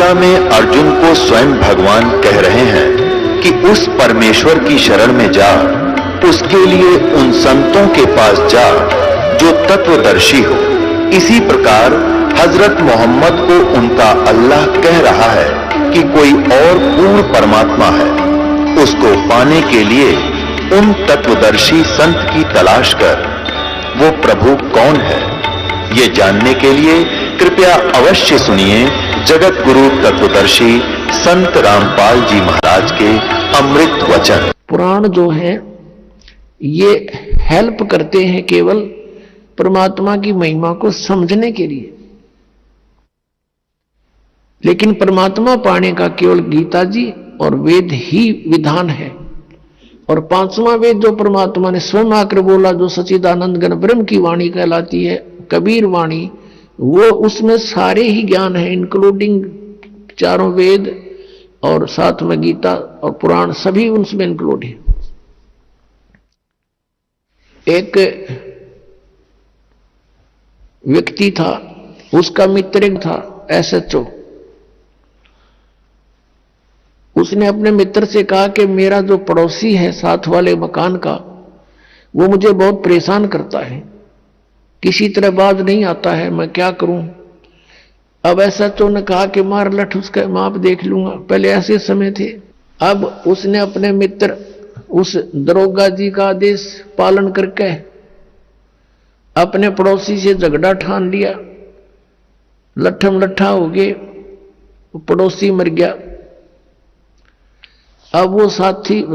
गीता में अर्जुन को स्वयं भगवान कह रहे हैं कि उस परमेश्वर की शरण में जा, उसके लिए उन संतों के पास जा जो तत्वदर्शी हो। इसी प्रकार हजरत मोहम्मद को उनका अल्लाह कह रहा है कि कोई और पूर्ण परमात्मा है। उसको पाने के लिए उन तत्वदर्शी संत की तलाश कर। वो प्रभु कौन है, ये जानने के लिए कृपया अवश्य सुनिए जगत गुरु तत्वदर्शी संत रामपाल जी महाराज के अमृत वचन। पुराण जो है ये हेल्प करते हैं केवल परमात्मा की महिमा को समझने के लिए, लेकिन परमात्मा पाने का केवल गीता जी और वेद ही विधान है। और पांचवा वेद जो परमात्मा ने स्वयं आकर बोला, जो सच्चिदानंद घन ब्रह्म की वाणी कहलाती है, कबीर वाणी, वो उसमें सारे ही ज्ञान है, इंक्लूडिंग चारों वेद और साथ में गीता और पुराण सभी उसमें इंक्लूड है। एक व्यक्ति था, उसका मित्र था SHO। उसने अपने मित्र से कहा कि मेरा जो पड़ोसी है साथ वाले मकान का, वो मुझे बहुत परेशान करता है, किसी तरह बाज नहीं आता है, मैं क्या करूं। अब SHO ने कहा कि मार लठ उसका माप देख लूंगा। पहले ऐसे समय थे। अब उसने अपने मित्र उस दरोगा जी का आदेश पालन करके अपने पड़ोसी से झगड़ा ठान लिया। लट्ठम लट्ठा हो गए, पड़ोसी मर गया। अब वो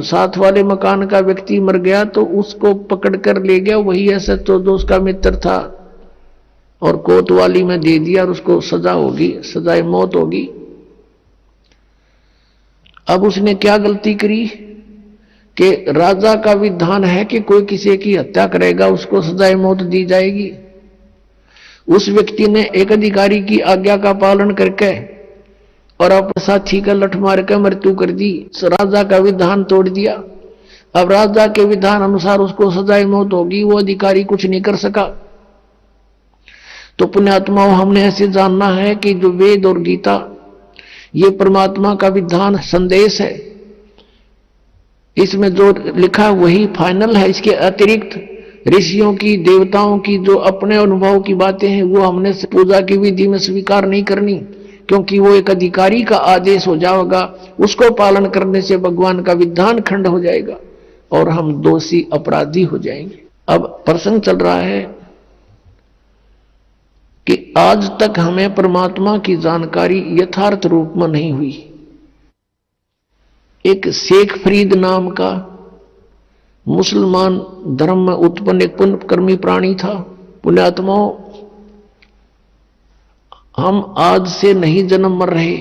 साथ वाले मकान का व्यक्ति मर गया तो उसको पकड़ कर ले गया वही SHO जो उसका मित्र था, और कोतवाली में दे दिया और उसको सजा होगी, सजाए मौत होगी। अब उसने क्या गलती करी कि राजा का विधान है कि कोई किसी की हत्या करेगा उसको सजाए मौत दी जाएगी। उस व्यक्ति ने एक अधिकारी की आज्ञा का पालन करके और अपने साथी का लठ मार कर मृत्यु कर दी, राजा का विधान तोड़ दिया। अब राजा के विधान अनुसार उसको सजाए मौत होगी, वो अधिकारी कुछ नहीं कर सका। तो पुण्यात्माओं, हमने ऐसे जानना है कि जो वेद और गीता ये परमात्मा का विधान संदेश है, इसमें जो लिखा वही फाइनल है। इसके अतिरिक्त ऋषियों की, देवताओं की जो अपने अनुभव की बातें हैं वो हमने पूजा की विधि में स्वीकार नहीं करनी, क्योंकि वो एक अधिकारी का आदेश हो जाएगा। उसको पालन करने से भगवान का विधान खंड हो जाएगा और हम दोषी अपराधी हो जाएंगे। अब प्रसंग चल रहा है कि आज तक हमें परमात्मा की जानकारी यथार्थ रूप में नहीं हुई। एक शेख फरीद नाम का मुसलमान धर्म में उत्पन्न एक पुण्यकर्मी प्राणी था। पुण्यात्माओं, हम आज से नहीं जन्म मर रहे,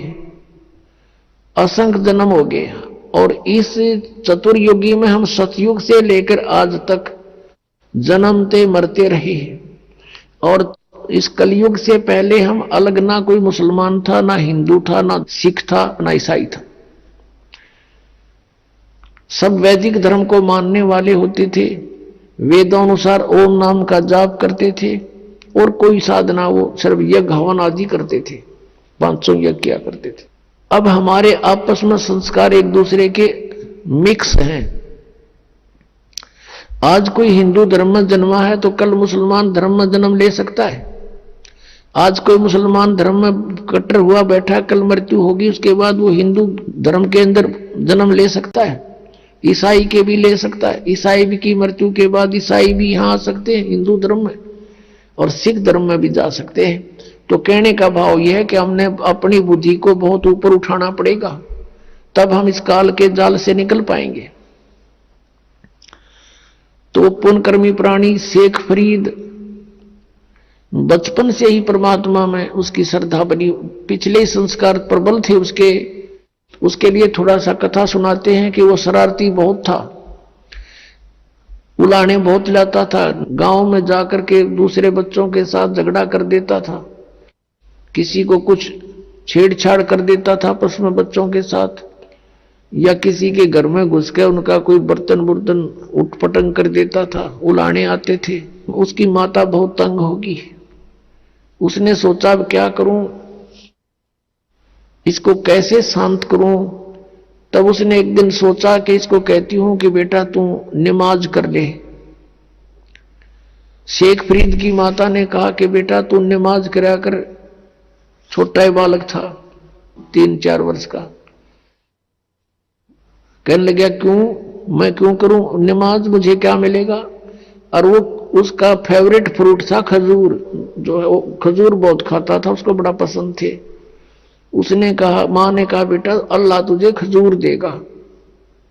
असंख्य जन्म हो गए, और इस चतुर्युगी में हम सतयुग से लेकर आज तक जन्मते मरते रहे। और इस कलयुग से पहले हम अलग, ना कोई मुसलमान था, ना हिंदू था, ना सिख था, ना ईसाई था। सब वैदिक धर्म को मानने वाले होते थे, वेदानुसार ओम नाम का जाप करते थे, और कोई साधना वो सिर्फ यज्ञ हवन आदि करते थे, 500 यज्ञ किया करते थे। अब हमारे आपस में संस्कार एक दूसरे के मिक्स हैं। आज कोई हिंदू धर्म में जन्मा है तो कल मुसलमान धर्म में जन्म ले सकता है। आज कोई मुसलमान धर्म में कट्टर हुआ बैठा, कल मृत्यु होगी, उसके बाद वो हिंदू धर्म के अंदर जन्म ले सकता है। ईसाई के भी ले सकता है, ईसाई भी की मृत्यु के बाद ईसाई भी यहाँ आ सकते हैं हिंदू धर्म में, और सिख धर्म में भी जा सकते हैं। तो कहने का भाव यह है कि हमने अपनी बुद्धि को बहुत ऊपर उठाना पड़ेगा, तब हम इस काल के जाल से निकल पाएंगे। तो पुण्यकर्मी प्राणी शेख फरीद बचपन से ही परमात्मा में उसकी श्रद्धा बनी, पिछले संस्कार प्रबल थे उसके लिए थोड़ा सा कथा सुनाते हैं कि वो शरारती बहुत था, उलाने बहुत लाता था, गांव में जाकर के दूसरे बच्चों के साथ झगड़ा कर देता था, किसी को कुछ छेड़छाड़ कर देता था आपस में बच्चों के साथ, या किसी के घर में घुस के उनका कोई बर्तन उठपटंग कर देता था, उलाने आते थे। उसकी माता बहुत तंग होगी, उसने सोचा अब क्या करूं, इसको कैसे शांत करूं। तब उसने एक दिन सोचा कि इसको कहती हूं कि बेटा तू नमाज कर ले। शेख फरीद की माता ने कहा कि बेटा तू नमाज करा कर। छोटा ही बालक था, 3-4 वर्ष का। कहने लगा क्यों, मैं क्यों करूं नमाज, मुझे क्या मिलेगा। और वो उसका फेवरेट फ्रूट था खजूर, जो खजूर बहुत खाता था, उसको बड़ा पसंद थे। उसने कहा, मां ने कहा बेटा अल्लाह तुझे खजूर देगा।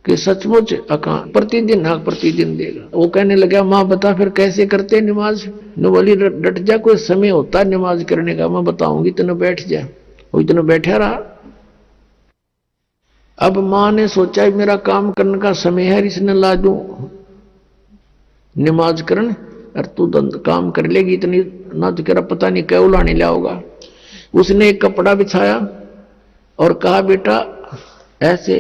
कि सचमुच अका प्रतिदिन, हाँ प्रतिदिन देगा। वो कहने लगा मां बता फिर कैसे करते नमाज। न बोली डट जा, कोई समय होता है नमाज करने का, मैं बताऊंगी, इतना बैठ जा। वो इतना बैठा रहा। अब मां ने सोचा मेरा काम करने का समय है, इसने ला दूं नमाज करन, और तू काम कर लेगी इतनी ना, तो कह पता नहीं क्या उलाने लाओगा। उसने एक कपड़ा बिछाया और कहा बेटा ऐसे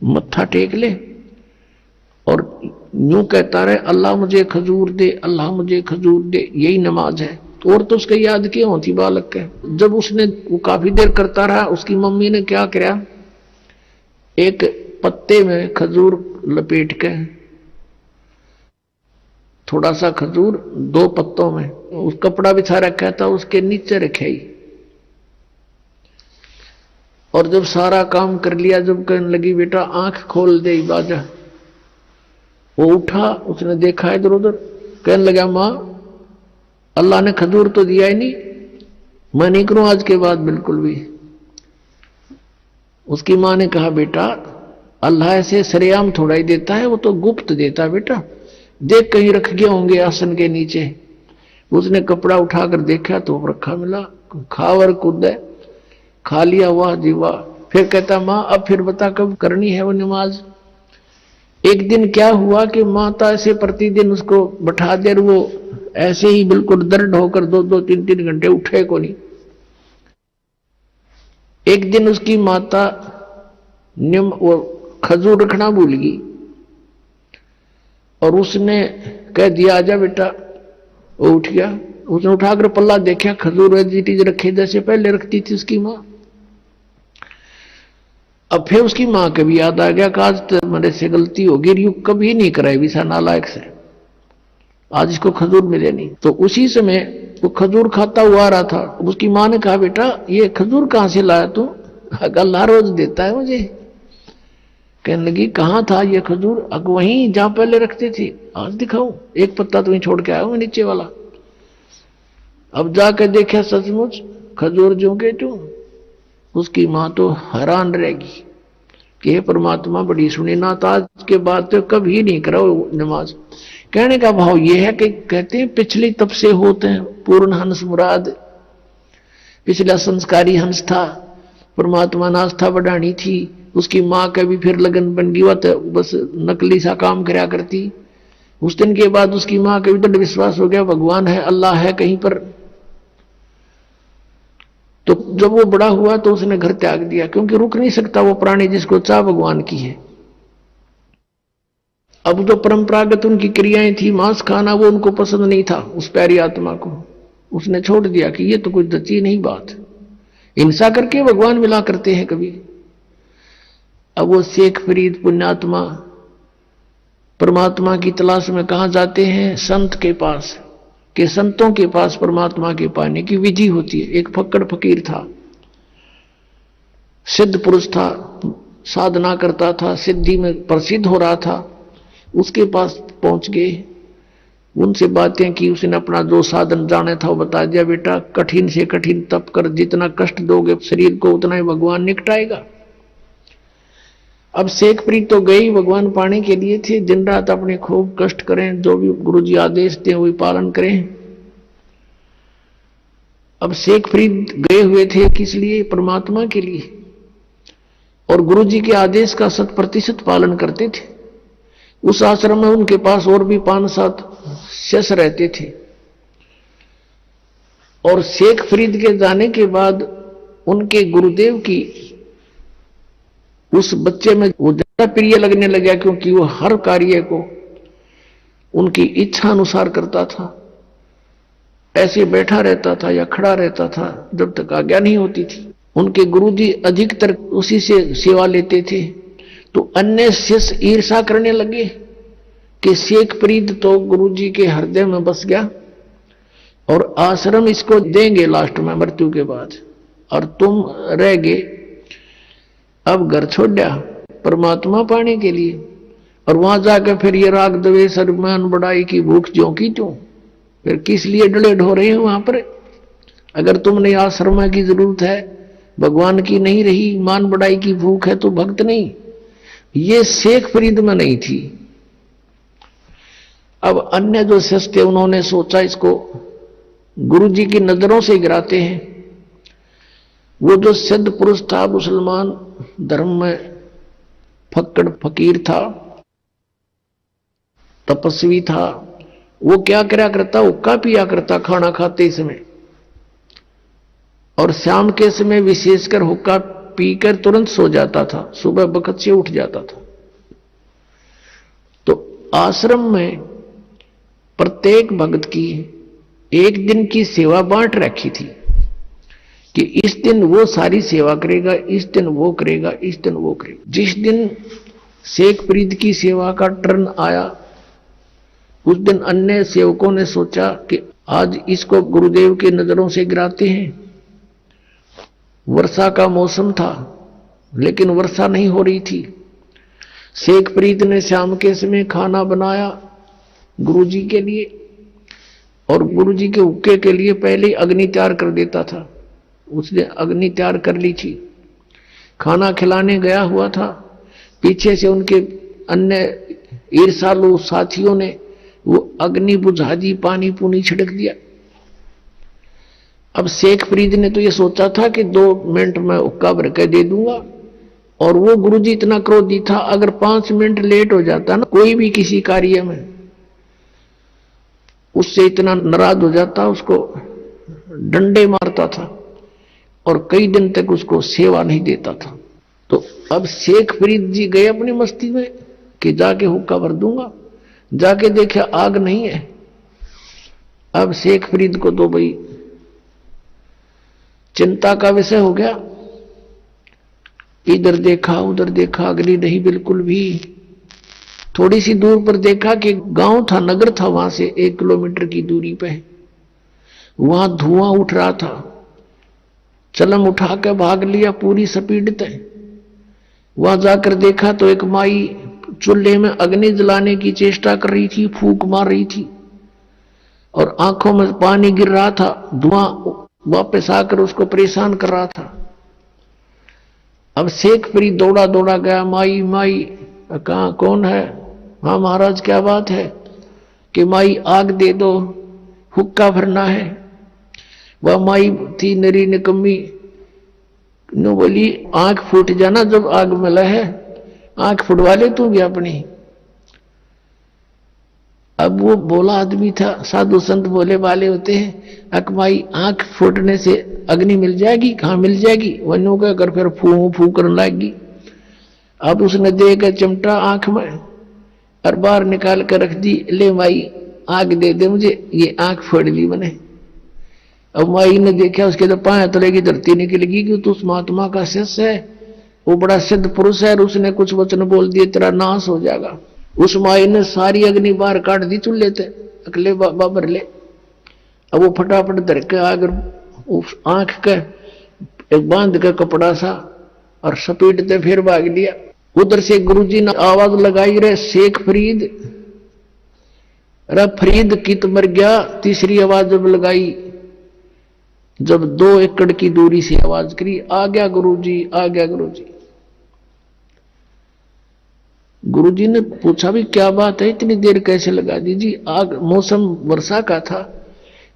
मत्था टेक ले और यूं कहता रहे अल्लाह मुझे खजूर दे, अल्लाह मुझे खजूर दे, यही नमाज है। और तो उसके याद क्यों होती बालक के। जब उसने वो काफी देर करता रहा, उसकी मम्मी ने क्या किया, एक पत्ते में खजूर लपेट के, थोड़ा सा खजूर 2 पत्तों में, उस कपड़ा बिछा रखा था उसके नीचे रखे ही। और जब सारा काम कर लिया, जब कहने लगी बेटा आंख खोल दे बाजा, वो उठा, उसने देखा इधर उधर, कहने लगा मां अल्लाह ने खजूर तो दिया ही नहीं, मैं नहीं करूं आज के बाद बिल्कुल भी। उसकी मां ने कहा बेटा अल्लाह ऐसे सरेआम थोड़ा ही देता है, वो तो गुप्त देता है बेटा, देख कहीं रख गए होंगे आसन के नीचे। उसने कपड़ा उठाकर देखा तो रखा मिला, खावर कूदे खा लिया, वाह जी वाह। फिर कहता मां अब फिर बता कब करनी है वो नमाज। एक दिन क्या हुआ कि माता ऐसे प्रतिदिन उसको बैठा दे, वो ऐसे ही बिल्कुल दर्द होकर 2-2, 3-3 घंटे उठे को नहीं। एक दिन उसकी माता वो खजूर रखना भूल गई और उसने कह दिया आजा बेटा। वो उठ गया, उसने उठाकर पल्ला देखा, खजूर वेजिटीज रखे जैसे पहले रखती थी उसकी मां। अब फिर उसकी मां कभी याद आ गया कि आज तो मेरे से गलती होगी, यू कभी नहीं कराई विसा नालायक से, आज इसको खजूर मिले नहीं। तो उसी समय वो खजूर खाता हुआ आ रहा था। उसकी मां ने कहा बेटा ये खजूर कहां से लाया तू, अल्लाह रोज देता है मुझे। कहने लगी कहां था ये खजूर, वहीं जहां पहले रखते थे, आज दिखाऊं, एक पत्ता तो वहीं छोड़ के आया हूं नीचे वाला। अब जाकर देखा सचमुच खजूर जो के तू। उसकी मां तो हैरान रहेगी कि हे परमात्मा बड़ी सुनी ना, तो आज के बाद तो कभी नहीं करो नमाज। कहने का भाव ये है कि कहते हैं पिछली तब से होते हैं पूर्ण हंस मुराद, पिछला संस्कारी हंस था, परमात्मा ने आस्था बढ़ानी थी। उसकी मां का भी फिर लगन बन गई, तो बस नकली सा काम कराया करती। उस दिन के बाद उसकी मां का भी दृढ़ विश्वास हो गया भगवान है, अल्लाह है कहीं पर। तो जब वो बड़ा हुआ तो उसने घर त्याग दिया, क्योंकि रुक नहीं सकता वो प्राणी जिसको चाह भगवान की है। अब जो परंपरागत उनकी क्रियाएं थी, मांस खाना, वो उनको पसंद नहीं था उस प्यारी आत्मा को। उसने छोड़ दिया कि ये तो कुछ जची नहीं बात, हिंसा करके भगवान मिला करते हैं कभी। अब वो शेख फरीद पुण्यात्मा परमात्मा की तलाश में कहां जाते हैं, संत के पास, कि संतों के पास परमात्मा के पाने की विधि होती है। एक फक्कड़ फकीर था, सिद्ध पुरुष था, साधना करता था, सिद्धि में प्रसिद्ध हो रहा था। उसके पास पहुंच गए, उनसे बातें की, उसने अपना जो साधन जाने था वो बता दिया, बेटा कठिन से कठिन तप कर, जितना कष्ट दोगे शरीर को उतना ही भगवान निकटाएगा। अब शेख फरीद तो गई भगवान पाने के लिए थे, दिन रात अपने खूब कष्ट करें, जो भी गुरुजी आदेश दें वही पालन करें। अब शेख फरीद गए हुए थे किस लिए, परमात्मा के लिए, और गुरुजी के आदेश का 100% पालन करते थे। उस आश्रम में उनके पास और भी 5-7 शिष्य रहते थे। और शेख फरीद के जाने के बाद उनके गुरुदेव की उस बच्चे में वो ज्यादा प्रिय लगने लगा, क्योंकि वो हर कार्य को उनकी इच्छा अनुसार करता था। ऐसे बैठा रहता था या खड़ा रहता था जब तक आज्ञा नहीं होती थी। उनके गुरुजी अधिकतर उसी से सेवा लेते थे। तो अन्य शिष्य ईर्षा करने लगे कि शेख फरीद तो गुरुजी के हृदय में बस गया और आश्रम इसको देंगे लास्ट में मृत्यु के बाद, और तुम रह गए अब घर छोड़ दिया परमात्मा पाने के लिए, और वहां जाकर फिर ये राग द्वेष अभिमान बड़ाई की भूख ज्यों की त्यों, फिर किस लिए डले ढो रहे हैं वहां पर? अगर तुमने आश्रम की जरूरत है, भगवान की नहीं रही, मान बड़ाई की भूख है, तो भक्त नहीं। ये शेख फरीद में नहीं थी। अब अन्य जो शिष्य थे उन्होंने सोचा इसको गुरुजी की नजरों से गिराते हैं। वो जो सिद्ध पुरुष था, मुसलमान धर्म में फक्कड़ फकीर था, तपस्वी था, वो क्या करा करता, हुक्का पिया करता खाना खाते समय, और शाम के समय विशेषकर हुक्का पीकर तुरंत सो जाता था, सुबह वक्त से उठ जाता था। तो आश्रम में प्रत्येक भक्त की एक दिन की सेवा बांट रखी थी कि इस दिन वो सारी सेवा करेगा, इस दिन वो करेगा, इस दिन वो करेगा। जिस दिन शेख फरीद की सेवा का टर्न आया, उस दिन अन्य सेवकों ने सोचा कि आज इसको गुरुदेव की नजरों से गिराते हैं। वर्षा का मौसम था लेकिन वर्षा नहीं हो रही थी। शेख फरीद ने शाम के समय खाना बनाया गुरुजी के लिए, और गुरुजी के हुक्के के लिए पहले ही अग्नि तैयार कर देता था। उसने अग्नि तैयार कर ली थी, खाना खिलाने गया हुआ था। पीछे से उनके अन्य ईर्षालु साथियों ने वो अग्नि बुझा दी, पानी पूनी छिड़क दिया। अब शेख फरीद ने तो ये सोचा था कि 2 मिनट में हुक्का भर के दे दूंगा, और वो गुरुजी इतना क्रोधी था, अगर 5 मिनट लेट हो जाता ना कोई भी किसी कार्य में, उससे इतना नाराज हो जाता, उसको डंडे मारता था और कई दिन तक उसको सेवा नहीं देता था। तो अब शेख फरीद जी गए अपनी मस्ती में कि जाके हुक्का भर दूंगा, जाके देखा आग नहीं है। अब शेख फरीद को तो भाई चिंता का विषय हो गया, इधर देखा उधर देखा, अग्नि नहीं बिल्कुल भी। थोड़ी सी दूर पर देखा कि गांव था, नगर था, वहां से 1 किलोमीटर की दूरी पे वहां धुआं उठ रहा था। चलम उठा के भाग लिया पूरी स्पीड पे। वहां जाकर देखा तो एक माई चूल्हे में अग्नि जलाने की चेष्टा कर रही थी, फूंक मार रही थी और आंखों में पानी गिर रहा था। धुआं वापस आकर उसको परेशान कर रहा था। अब शेख फरीद दौड़ा दौड़ा गया, माई माई कहाँ, कौन है? हाँ महाराज क्या बात है? कि माई आग दे दो, हुक्का भरना है। वह माई थी नरी निकम्मी, नो बोली आंख फूट जाना जब आग में है, आंख फुटवा ले तू भी अपनी। अब वो बोला आदमी था, साधु संत बोले वाले होते हैं, अकमाई आंख फूटने से अग्नि मिल जाएगी? कहाँ मिल जाएगी? वन्यों का कर फिर फू फू करने लगेगी। अब उसने देकर चिमटा आंख में और बाहर निकाल कर रख दी, ले माई आग दे दे मुझे, ये आंख फोड़ ली मैंने। अब माई ने देखा, उसके तो पांव तले की धरती निकलेगी कि तू उस महात्मा का शिष्य है, वो बड़ा सिद्ध पुरुष है, और उसने कुछ वचन बोल दिए तेरा नाश हो जाएगा। उस माई ने सारी अग्नि बाहर काट दी चूल्हे से, अगले बाबर ले। अब वो फटाफट धर के आग उस आंख के एक बांध का कपड़ा सा और सपेटते फिर भाग लिया। उधर से गुरुजी ने आवाज लगाई, रे शेख फरीद, रे फरीद कित मर गया। तीसरी आवाज जब लगाई, जब 2 एकड़ की दूरी से आवाज करी, आ गया गुरुजी, आ गया गुरुजी। गुरुजी ने पूछा भी क्या बात है, इतनी देर कैसे लगा दी? जी आग, मौसम वर्षा का था,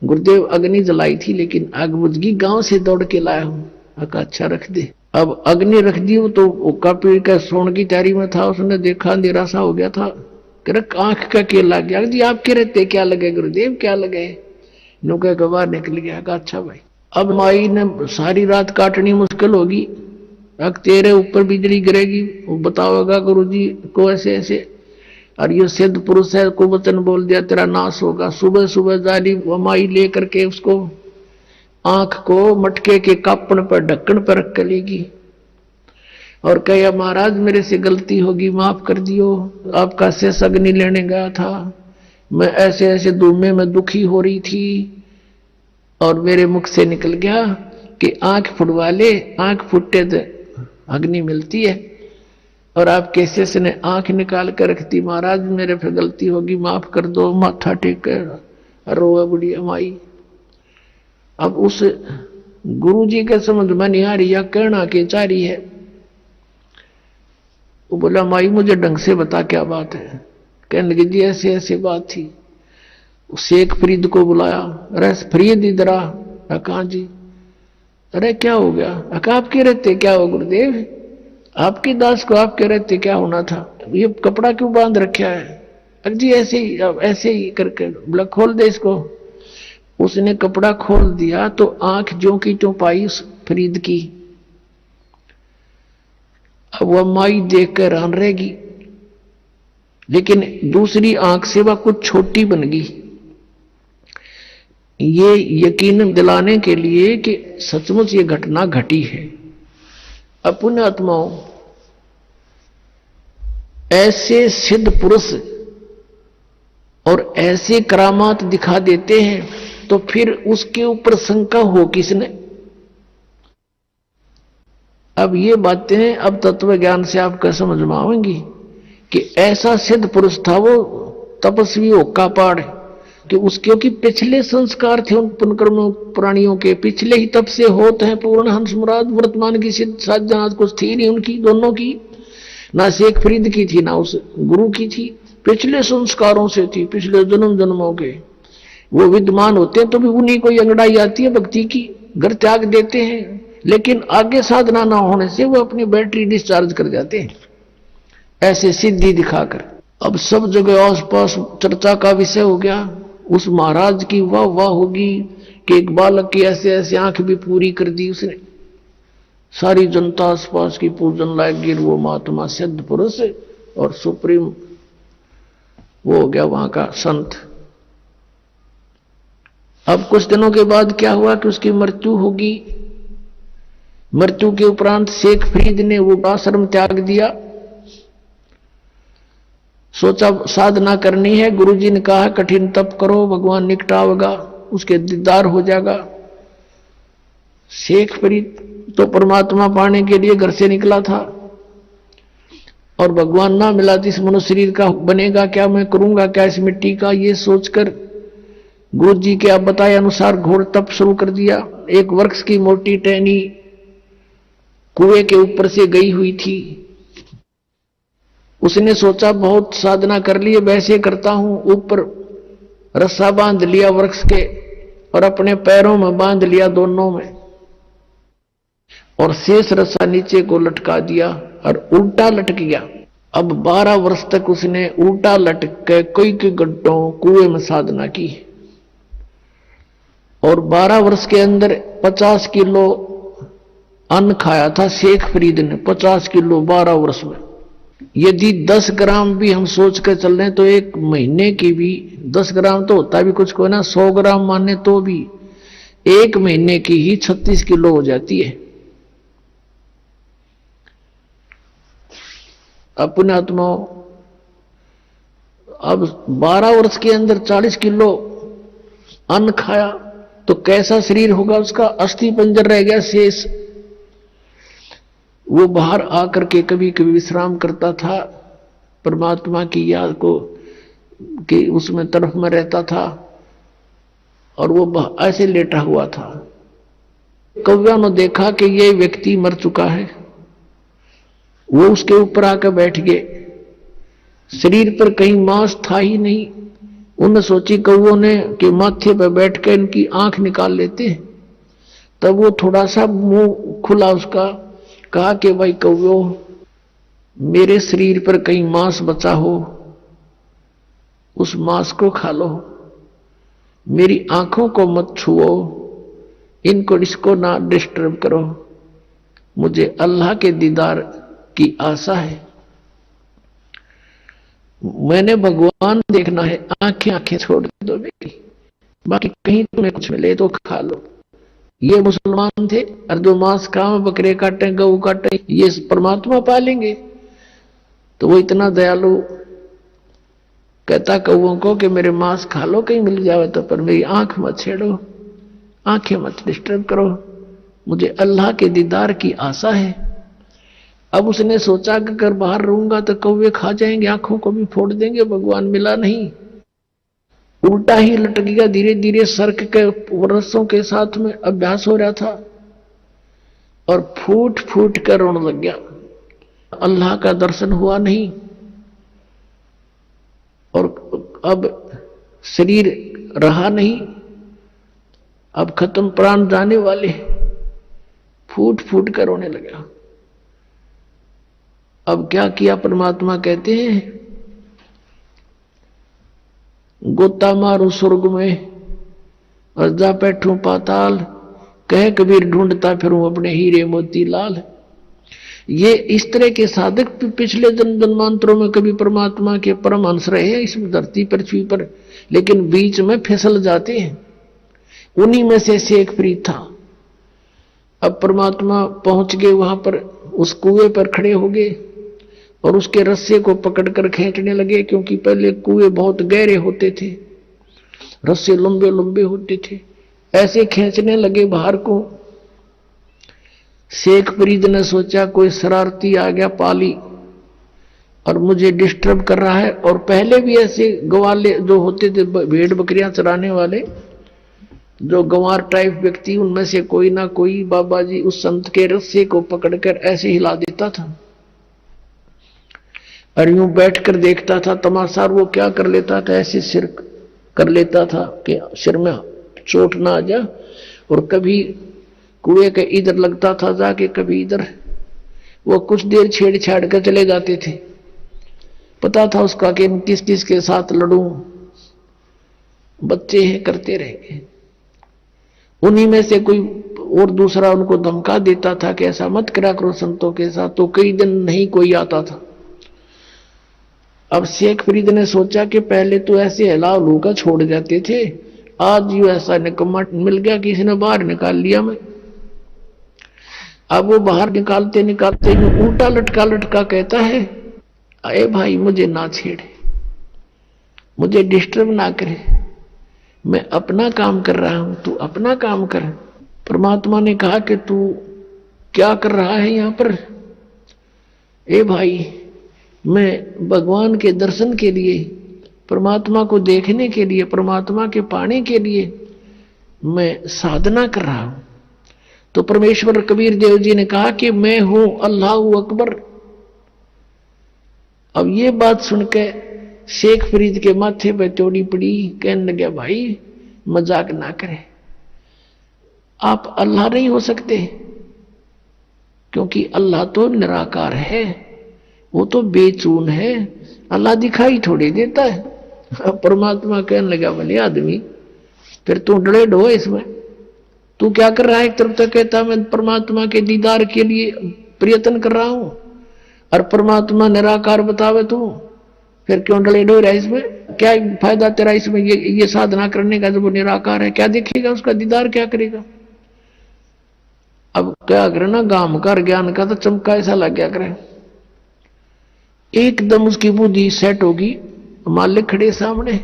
गुरुदेव अग्नि जलाई थी लेकिन आग बुझ गई, गांव से दौड़ के लाया हूं। अच्छा रख दे। अब अग्नि रख दी, तो कपी का सोने की तैयारी में था, उसने देखा अंधेरा सा हो गया था, आंख का क्या लग गया? जी आपके रहते क्या लगे गुरुदेव, क्या लगे? नुके के बाहर निकल गया। अच्छा भाई, अब माई ने सारी रात काटनी मुश्किल होगी, अब तेरे ऊपर बिजली गिरेगी, वो बताओगा गुरुजी को ऐसे ऐसे, और ये सिद्ध पुरुष है को वचन बोल दिया तेरा नाश होगा। सुबह सुबह जारी वो माई लेकर के उसको आंख को मटके के कापण पर ढक्कन पर रख कर लेगी और कहे महाराज मेरे से गलती होगी, माफ कर दियो, आपका शेष अग्नि लेने गया था, मैं ऐसे ऐसे धूमे में दुखी हो रही थी और मेरे मुख से निकल गया कि आंख फुटवा ले, आंख फुटे तो अग्नि मिलती है, और आपके शेष ने आंख निकाल कर रख दी, महाराज मेरे पे गलती होगी, माफ कर दो। माथा टेक कर रोए बुढ़िया माई। अब उस गुरु जी के समझ में नहीं आ रही या कहना के चाह रही है। वो बोला माई मुझे ढंग से बता क्या बात है। कहने लगी जी ऐसे ऐसे बात थी। शेख फरीद को बुलाया। अरे फरीद इधर आ। कहा जी? अरे क्या हो गया? आप कह रहते क्या हो गुरुदेव? आपके दास को आप कह रहते क्या होना था? ये कपड़ा क्यों बांध रखा है? अरे जी ऐसे ही करके। बोला खोल दे इसको। उसने कपड़ा खोल दिया तो आंख ज्यों की त्यों पाई उस फरीद की। अब वह माई देख कर हैरान रहेगी, लेकिन दूसरी आंख से वह कुछ छोटी बन गई। ये यकीन दिलाने के लिए कि सचमुच ये घटना घटी है। अब पुण्य आत्माओं, ऐसे सिद्ध पुरुष और ऐसे करामात दिखा देते हैं तो फिर उसके ऊपर शंका हो किसने? अब ये बातें अब तत्व ज्ञान से आपको समझ में आएंगी कि ऐसा सिद्ध पुरुष था वो तपस्वी होका पाड़ कि उसके की पिछले संस्कार थे उन पुनकर्म प्राणियों के, पिछले ही तप से होते हैं पूर्ण हंस मुराद। वर्तमान की सिद्ध साधनात कुछ थी नहीं उनकी, दोनों की, ना शेख फरीद की थी ना उस गुरु की थी, पिछले संस्कारों से थी, पिछले जन्म जन्मों के। वो विद्यमान होते हैं तो भी उन्हीं को अंगड़ाई आती है भक्ति की, घर त्याग देते हैं, लेकिन आगे साधना ना होने से वो अपनी बैटरी डिस्चार्ज कर जाते हैं ऐसे सिद्धि दिखाकर। अब सब जगह आसपास चर्चा का विषय हो गया। उस महाराज की वाह वाह होगी कि एक बालक की ऐसे ऐसे आंख भी पूरी कर दी उसने। सारी जनता आसपास की पूजन लायक गिर। वो महात्मा सिद्ध पुरुष और सुप्रीम वो हो गया वहां का संत। अब कुछ दिनों के बाद क्या हुआ कि उसकी मृत्यु होगी। मृत्यु के उपरांत शेख फरीद ने वो आश्रम त्याग दिया। सोचा साधना करनी है, गुरुजी ने कहा कठिन तप करो, भगवान निकटावेगा, उसके दीदार हो जाएगा। शेख फरीद तो परमात्मा पाने के लिए घर से निकला था और भगवान ना मिला तो इस मनुष्य शरीर का बनेगा क्या, मैं करूंगा क्या इस मिट्टी का, ये सोचकर गुरु जी के आप बताए अनुसार घोर तप शुरू कर दिया। एक वृक्ष की मोटी टहनी कुएं के ऊपर से गई हुई थी। उसने सोचा बहुत साधना कर ली, वैसे करता हूं। ऊपर रस्सा बांध लिया वृक्ष के और अपने पैरों में बांध लिया दोनों में, और शेष रस्सा नीचे को लटका दिया और उल्टा लटक गया। अब 12 वर्ष तक उसने उल्टा लटक के कई गड्ढों कुएं में साधना की और 12 वर्ष के अंदर 50 किलो अन्न खाया था शेख फरीद ने। 50 किलो 12 वर्ष में। यदि 10 ग्राम भी हम सोच कर चल रहे हैं तो एक महीने की भी 10 ग्राम तो होता भी कुछ को ना, 100 ग्राम माने तो भी एक महीने की ही 36 किलो हो जाती है। अपने आत्माओं, अब 12 वर्ष के अंदर 40 किलो अन्न खाया तो कैसा शरीर होगा उसका? अस्थि पंजर रह गया शेष। वो बाहर आकर के कभी कभी विश्राम करता था, परमात्मा की याद को कि उसमें तरफ में रहता था और वो ऐसे लेटा हुआ था। कव्या ने देखा कि ये व्यक्ति मर चुका है। वो उसके ऊपर आकर बैठ गए। शरीर पर कहीं मांस था ही नहीं। उन्होंने सोची कौओं ने कि माथे पर बैठ कर इनकी आंख निकाल लेते हैं। तब वो थोड़ा सा मुंह खुला उसका, कहा कि भाई कौओ, मेरे शरीर पर कहीं मांस बचा हो, उस मांस को खा लो, मेरी आंखों को मत छुओ, इसको ना डिस्टर्ब करो, मुझे अल्लाह के दीदार की आशा है, मैंने भगवान देखना है, आंखें आंखें छोड़ दो बेटी, बाकी कहीं तुम्हें कुछ मिले तो खा लो, ये मुसलमान थे और जो मांस खाओ, बकरे काटे, गऊ काटे, ये परमात्मा पालेंगे? तो वो इतना दयालु कहता कौओं को कि मेरे मांस खा लो कहीं मिल जावे तो, पर मेरी आंख मत छेड़ो, आंखें मत डिस्टर्ब करो, मुझे अल्लाह के दीदार की आशा है। अब उसने सोचा कि अगर बाहर रहूंगा तो कौवे खा जाएंगे, आंखों को भी फोड़ देंगे, भगवान मिला नहीं, उल्टा ही लटक गया। धीरे धीरे सर्क के रस्सों के साथ में अभ्यास हो रहा था और फूट फूट कर रोने लग गया। अल्लाह का दर्शन हुआ नहीं और अब शरीर रहा नहीं, अब खत्म, प्राण जाने वाले, फूट फूट कर रोने लगा। अब क्या किया? परमात्मा कहते हैं गोता मारू स्वर्ग में और जा बैठूं पाताल, कह कबीर ढूंढता फिरूं अपने हीरे मोती लाल। ये इस तरह के साधक पिछले जन्मांतरों में कभी परमात्मा के परमहंस रहे हैं इस धरती पृथ्वी पर, लेकिन बीच में फिसल जाते हैं। उन्हीं में से शेख फरीद था। अब परमात्मा पहुंच गए वहां पर, उस कुएं पर खड़े हो गए और उसके रस्से को पकड़कर खींचने लगे, क्योंकि पहले कुएं बहुत गहरे होते थे, रस्से लंबे लंबे होते थे, ऐसे खींचने लगे बाहर को। शेख फरीद ने सोचा कोई शरारती आ गया पाली और मुझे डिस्टर्ब कर रहा है। और पहले भी ऐसे गवाले जो होते थे, भेड़ बकरियां चराने वाले, जो गंवार टाइप व्यक्ति, उनमें से कोई ना कोई बाबा जी उस संत के रस्से को पकड़कर ऐसे हिला देता था और यूं बैठकर देखता था तमाशा। वो क्या कर लेता था, ऐसे सिर कर लेता था कि सिर में चोट ना आ जा, और कभी कुएं के इधर लगता था जाके, कभी इधर। वो कुछ देर छेड़छाड़ कर चले जाते थे। पता था उसका कि किस किस के साथ लड़ूं, बच्चे हैं, करते रहेंगे। उन्हीं में से कोई और दूसरा उनको धमका देता था कि ऐसा मत करा करो संतों के साथ, तो कई दिन नहीं कोई आता था। अब शेख फरीद ने सोचा कि पहले तो ऐसे हिला लूका छोड़ जाते थे, आज यू ऐसा निकम्मा मिल गया कि इसने बाहर निकाल लिया मैं। अब वो बाहर निकालते निकालते उल्टा लटका लटका कहता है, अरे भाई मुझे ना छेड़े, मुझे डिस्टर्ब ना करे, मैं अपना काम कर रहा हूं, तू अपना काम कर। परमात्मा ने कहा कि तू क्या कर रहा है यहां पर? ए भाई, मैं भगवान के दर्शन के लिए, परमात्मा को देखने के लिए, परमात्मा के पाने के लिए मैं साधना कर रहा हूं। तो परमेश्वर कबीर देव जी ने कहा कि मैं हूं अल्लाह अकबर। अब ये बात सुनकर शेख फरीद के माथे पे चोड़ी पड़ी, कहने लगे भाई मजाक ना करें, आप अल्लाह नहीं हो सकते, क्योंकि अल्लाह तो निराकार है, वो तो बेचून है, अल्लाह दिखाई थोड़ी देता है। अब परमात्मा कहने लगा, भले आदमी फिर तू डरे ढो इसमें, तू क्या कर रहा है? एक तरफ तो कहता मैं परमात्मा के दीदार के लिए प्रयत्न कर रहा हूं और परमात्मा निराकार बतावे तू, फिर क्यों डले डो रहा है इसमें? क्या फायदा तेरा इसमें ये साधना करने का? जब वो निराकार है क्या देखेगा, उसका दीदार क्या करेगा? अब क्या करे ना, गाम कर ज्ञान का तो चमका ऐसा लग गया करे, एकदम उसकी बुद्धि सेट होगी। मालिक खड़े सामने,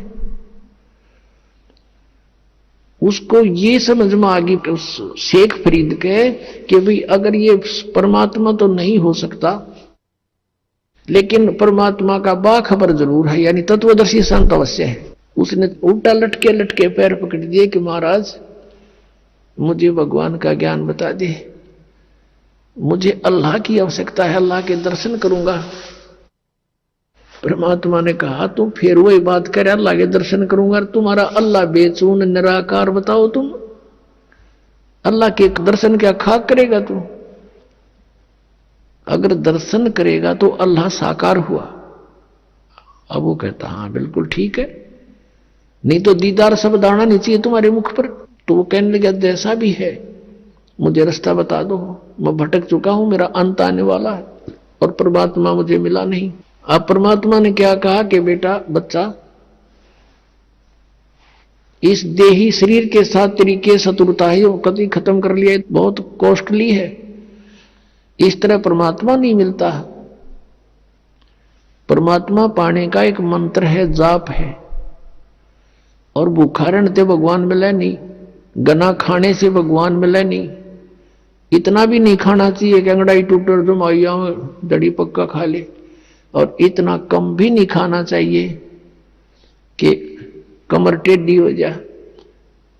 उसको ये समझ में आ गई कि उस शेख फरीद के कि भाई अगर ये परमात्मा तो नहीं हो सकता, लेकिन परमात्मा का बाखबर जरूर है, यानी तत्वदर्शी संत अवश्य है। उसने उल्टा लटके लटके पैर पकड़ दिए कि महाराज मुझे भगवान का ज्ञान बता दे, मुझे अल्लाह की आवश्यकता है, अल्लाह के दर्शन करूंगा। परमात्मा ने कहा तुम फिर वही बात कर, अल्लाह के दर्शन करूंगा, तुम्हारा अल्लाह बेचून निराकार बताओ, तुम अल्लाह के दर्शन क्या खाक करेगा तू? अगर दर्शन करेगा तो अल्लाह साकार हुआ। अब वो कहता हाँ बिल्कुल ठीक है, नहीं तो दीदार शब्द आना नहीं चाहिए तुम्हारे मुख पर। तो वो कहने लगा जैसा भी है मुझे रास्ता बता दो, मैं भटक चुका हूं, मेरा अंत आने वाला है और परमात्मा मुझे मिला नहीं। अब परमात्मा ने क्या कहा कि बेटा बच्चा, इस देही शरीर के साथ तरीके शत्रुता है, कभी खत्म कर लिया, बहुत कॉस्टली है। इस तरह परमात्मा नहीं मिलता। परमात्मा पाने का एक मंत्र है, जाप है। और भूखा रहते भगवान मिले नहीं, गना खाने से भगवान मिले नहीं। इतना भी नहीं खाना चाहिए कि अंगड़ाई टूटर जो माइया दड़ी पक्का खा ले, और इतना कम भी नहीं खाना चाहिए कि कमर टेढ़ी हो जा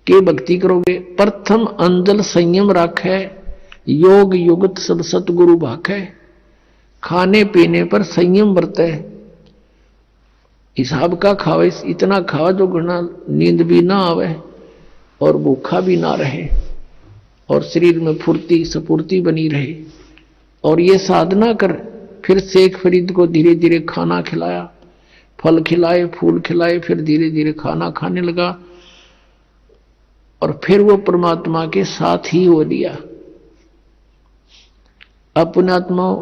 के भक्ति करोगे। प्रथम अंजल संयम राखे, योग युगत सब सतगुरु भाखे। खाने पीने पर संयम बरते, हिसाब का खावे, इतना खावा जो घना नींद भी ना आवे और भूखा भी ना रहे और शरीर में फुर्ती स्फूर्ति बनी रहे। और ये साधना कर फिर शेख फरीद को धीरे धीरे खाना खिलाया, फल खिलाए, फूल खिलाए, फिर धीरे धीरे खाना खाने लगा और फिर वो परमात्मा के साथ ही हो लिया। अपने आत्मा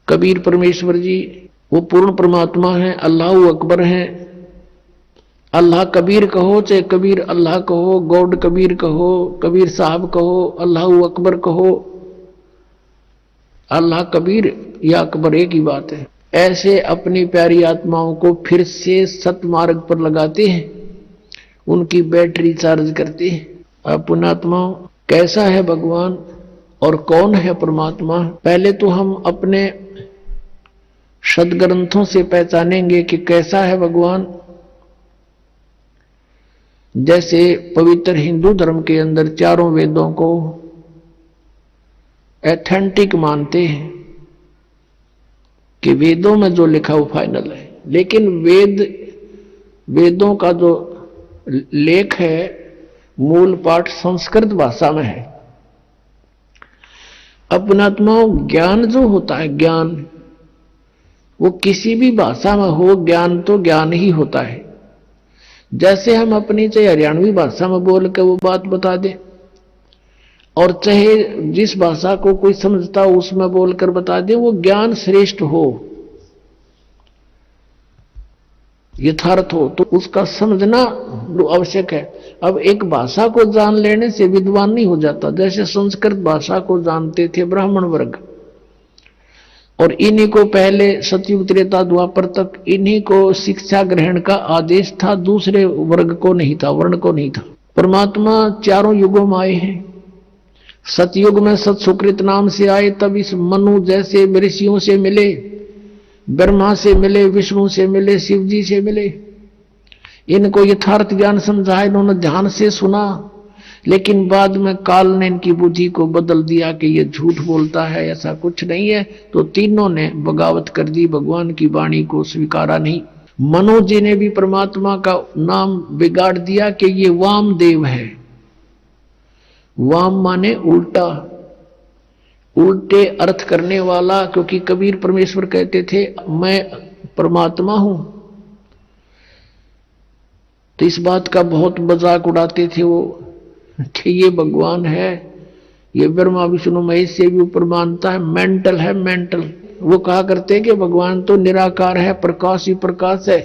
कबीर परमेश्वर जी वो पूर्ण परमात्मा है, अल्लाह अकबर है। अल्लाह कबीर कहो चाहे कबीर अल्लाह कहो, गॉड कबीर कहो, कबीर साहब कहो, अल्लाह अकबर कहो, अल्लाह कबीर या अकबर एक ही बात है। ऐसे अपनी प्यारी आत्माओं को फिर से सतमार्ग पर लगाते हैं, उनकी बैटरी चार्ज करते हैं। अपना आत्माओं कैसा है भगवान और कौन है परमात्मा, पहले तो हम अपने सदग्रंथों से पहचानेंगे कि कैसा है भगवान। जैसे पवित्र हिंदू धर्म के अंदर चारों वेदों को एथेंटिक मानते हैं कि वेदों में जो लिखा वो फाइनल है, लेकिन वेदों का जो लेख है मूल पाठ संस्कृत भाषा में है। अपनात्माओं ज्ञान जो होता है, ज्ञान वो किसी भी भाषा में हो, ज्ञान तो ज्ञान ही होता है। जैसे हम अपनी चाहे हरियाणवी भाषा में बोल के वो बात बता दे, और चाहे जिस भाषा को कोई समझता हो उसमें बोलकर बता दे, वो ज्ञान श्रेष्ठ हो, यथार्थ हो, तो उसका समझना आवश्यक है। अब एक भाषा को जान लेने से विद्वान नहीं हो जाता। जैसे संस्कृत भाषा को जानते थे ब्राह्मण वर्ग, और इन्हीं को पहले सतयुग त्रेता द्वापर तक इन्हीं को शिक्षा ग्रहण का आदेश था, दूसरे वर्ग को नहीं था, वर्ण को नहीं था। परमात्मा चारों युगों में आए हैं। सतयुग में सत सुकृत नाम से आए, तब इस मनु जैसे ऋषियों से मिले, ब्रह्मा से मिले, विष्णु से मिले, शिव जी से मिले। इनको यथार्थ ज्ञान समझा, इन्होंने ध्यान से सुना, लेकिन बाद में काल ने इनकी बुद्धि को बदल दिया कि ये झूठ बोलता है, ऐसा कुछ नहीं है। तो तीनों ने बगावत कर दी, भगवान की वाणी को स्वीकारा नहीं। मनु जी ने भी परमात्मा का नाम बिगाड़ दिया कि ये वामदेव है। वाम माने उल्टा, उल्टे अर्थ करने वाला, क्योंकि कबीर परमेश्वर कहते थे मैं परमात्मा हूं। तो इस बात का बहुत मजाक उड़ाते थे वो कि ये भगवान है, ये ब्रह्मा विष्णु महेश से भी ऊपर मानता है, मेंटल है, मेंटल। वो कहा करते कि भगवान तो निराकार है, प्रकाश ही प्रकाश है।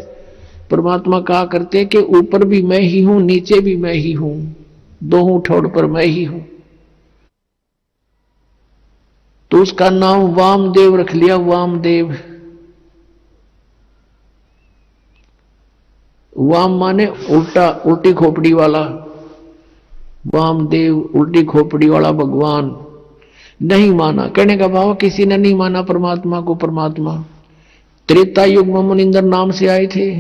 परमात्मा कहा करते कि ऊपर भी मैं ही हूं, नीचे भी मैं ही हूं, दोनों ठोड़ पर मैं ही हूं। तो उसका नाम वामदेव रख लिया, वामदेव। वाम माने उल्टा, उल्टी खोपड़ी वाला। वामदेव उल्टी खोपड़ी वाला भगवान नहीं माना। कहने का भाव किसी ने नहीं माना परमात्मा को परमात्मा। त्रेता युग में मुनिंदर नाम से आए थे,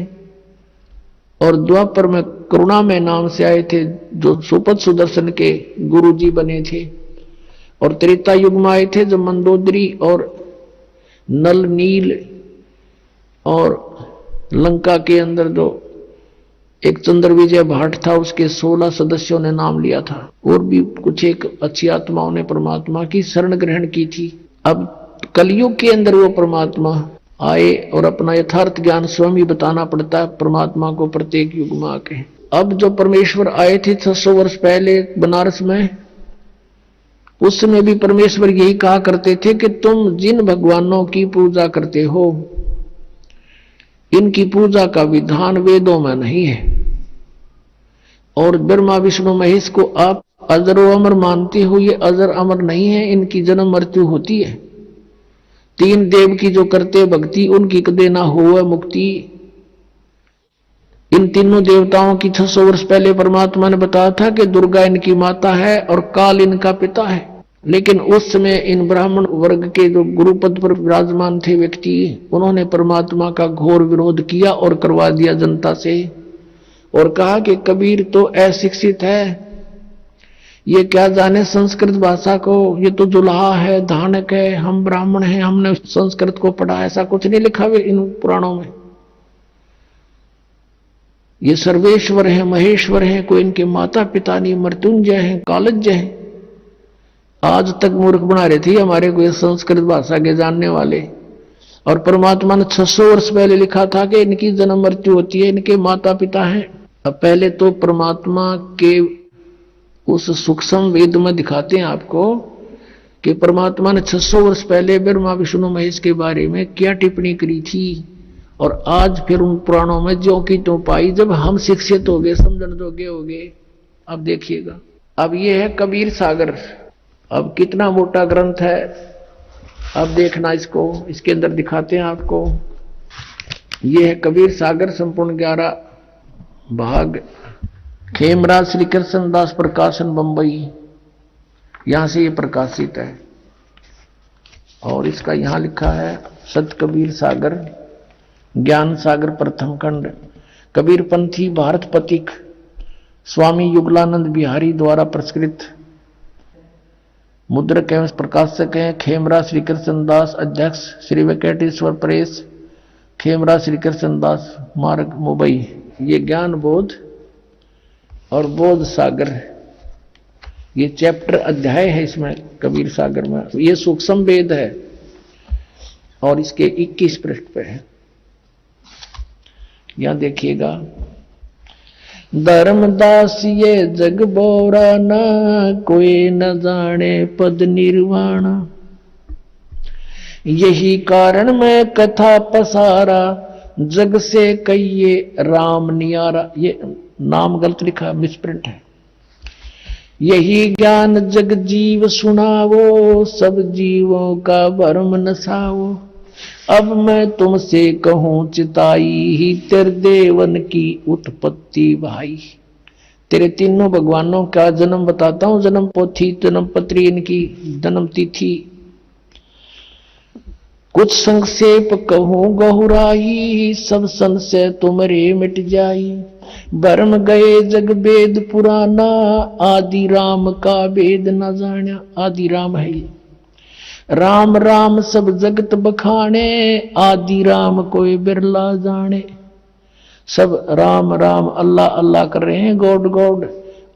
और द्वापर में करुणा में नाम से आए थे, जो सुपद सुदर्शन के गुरु जी बने थे। और त्रेता युग में आए थे जो मंदोदरी और नल नील, और लंका के अंदर जो एक चंद्र विजय भाट था, उसके 16 सदस्यों ने नाम लिया था। और भी कुछ एक अच्छी आत्माओं ने परमात्मा की शरण ग्रहण की थी। अब कलयुग के अंदर वो परमात्मा आए और अपना यथार्थ ज्ञान स्वयं ही बताना पड़ता है परमात्मा को प्रत्येक युग में आके। अब जो परमेश्वर आए थे 600 वर्ष पहले बनारस में, उस समय भी परमेश्वर यही कहा करते थे कि तुम जिन भगवानों की पूजा करते हो, इनकी पूजा का विधान वेदों में नहीं है। और ब्रह्मा विष्णु महेश को आप अजर व अमर मानते हो, ये अजर अमर नहीं है, इनकी जन्म मृत्यु होती है। तीन देव की जो करते भक्ति उनकी कदे ना हो मुक्ति। इन तीनों देवताओं की 600 वर्ष पहले परमात्मा ने बताया था कि दुर्गा इनकी माता है और काल इनका पिता है। लेकिन उस समय इन ब्राह्मण वर्ग के जो गुरुपद पर विराजमान थे व्यक्ति, उन्होंने परमात्मा का घोर विरोध किया और करवा दिया जनता से, और कहा कि कबीर तो अशिक्षित है, ये क्या जाने संस्कृत भाषा को, ये तो जुल्हा है, धानक है, हम ब्राह्मण हैं, हमने संस्कृत को पढ़ा। ऐसा कुछ नहीं लिखा हुआ इन पुराणों में। ये सर्वेश्वर है, महेश्वर है, कोई इनके माता पिता नहीं, मृत्युंजय हैं, कालज्ञ हैं। आज तक मूर्ख बना रहे थे हमारे को ये संस्कृत भाषा के जानने वाले। और परमात्मा ने 600 वर्ष पहले लिखा था कि इनकी जन्म मृत्यु होती है, इनके माता पिता हैं। अब पहले तो परमात्मा के उस सूक्ष्म वेद में दिखाते हैं आपको कि परमात्मा ने 600 वर्ष पहले ब्रह्मा विष्णु महेश के बारे में क्या टिप्पणी करी थी, और आज फिर उन पुराणों में जो की तो पाई। जब हम शिक्षित हो गए, समझन जोगे हो गए। अब देखिएगा, अब ये है कबीर सागर। अब कितना मोटा ग्रंथ है, अब देखना इसको, इसके अंदर दिखाते हैं आपको। ये है कबीर सागर, संपूर्ण 11 भाग, खेमराज श्री कृष्ण दास प्रकाशन बंबई, यहां से ये प्रकाशित है। और इसका यहां लिखा है सत कबीर सागर, ज्ञान सागर प्रथम खंड, कबीर पंथी भारत पथिक, स्वामी युगलानंद बिहारी द्वारा प्रस्कृत। मुद्रक एवं प्रकाशक हैं खेमराज श्री कृष्ण दास, अध्यक्ष श्री वेंकटेश्वर प्रेस, खेमराज श्री कृष्ण दास मार्ग मुंबई। ये ज्ञान बोध और बोध सागर, ये चैप्टर अध्याय है इसमें कबीर सागर में। ये सूक्ष्म वेद है और इसके 21 पृष्ठ पे है। यहां देखिएगा, धर्मदास ये जग बोरा ना, कोई न जाने पद निर्वाण। यही कारण मैं कथा पसारा, जग से कहिए राम नियारा। ये नाम गलत लिखा, मिसप्रिंट है। यही ज्ञान जग जीव सुनावो, सब जीवों का भरम नसाओ। अब मैं तुमसे कहूं चिताई, तेरे देवन की उत्पत्ति भाई। तेरे तीनों भगवानों का जन्म बताता हूं, जन्म पोथी, जन्म पत्री, इनकी जन्म तिथि। कुछ संक्षेप कहूं गहुराई, सब संशय तुमरे मिट जाई। भरम गए जग वेद पुराना, आदि राम का वेद न जाना। आदि राम है ये, राम राम सब जगत बखाने, आदि राम कोई बिरला जाने। सब राम राम अल्लाह अल्लाह कर रहे हैं, गॉड गॉड।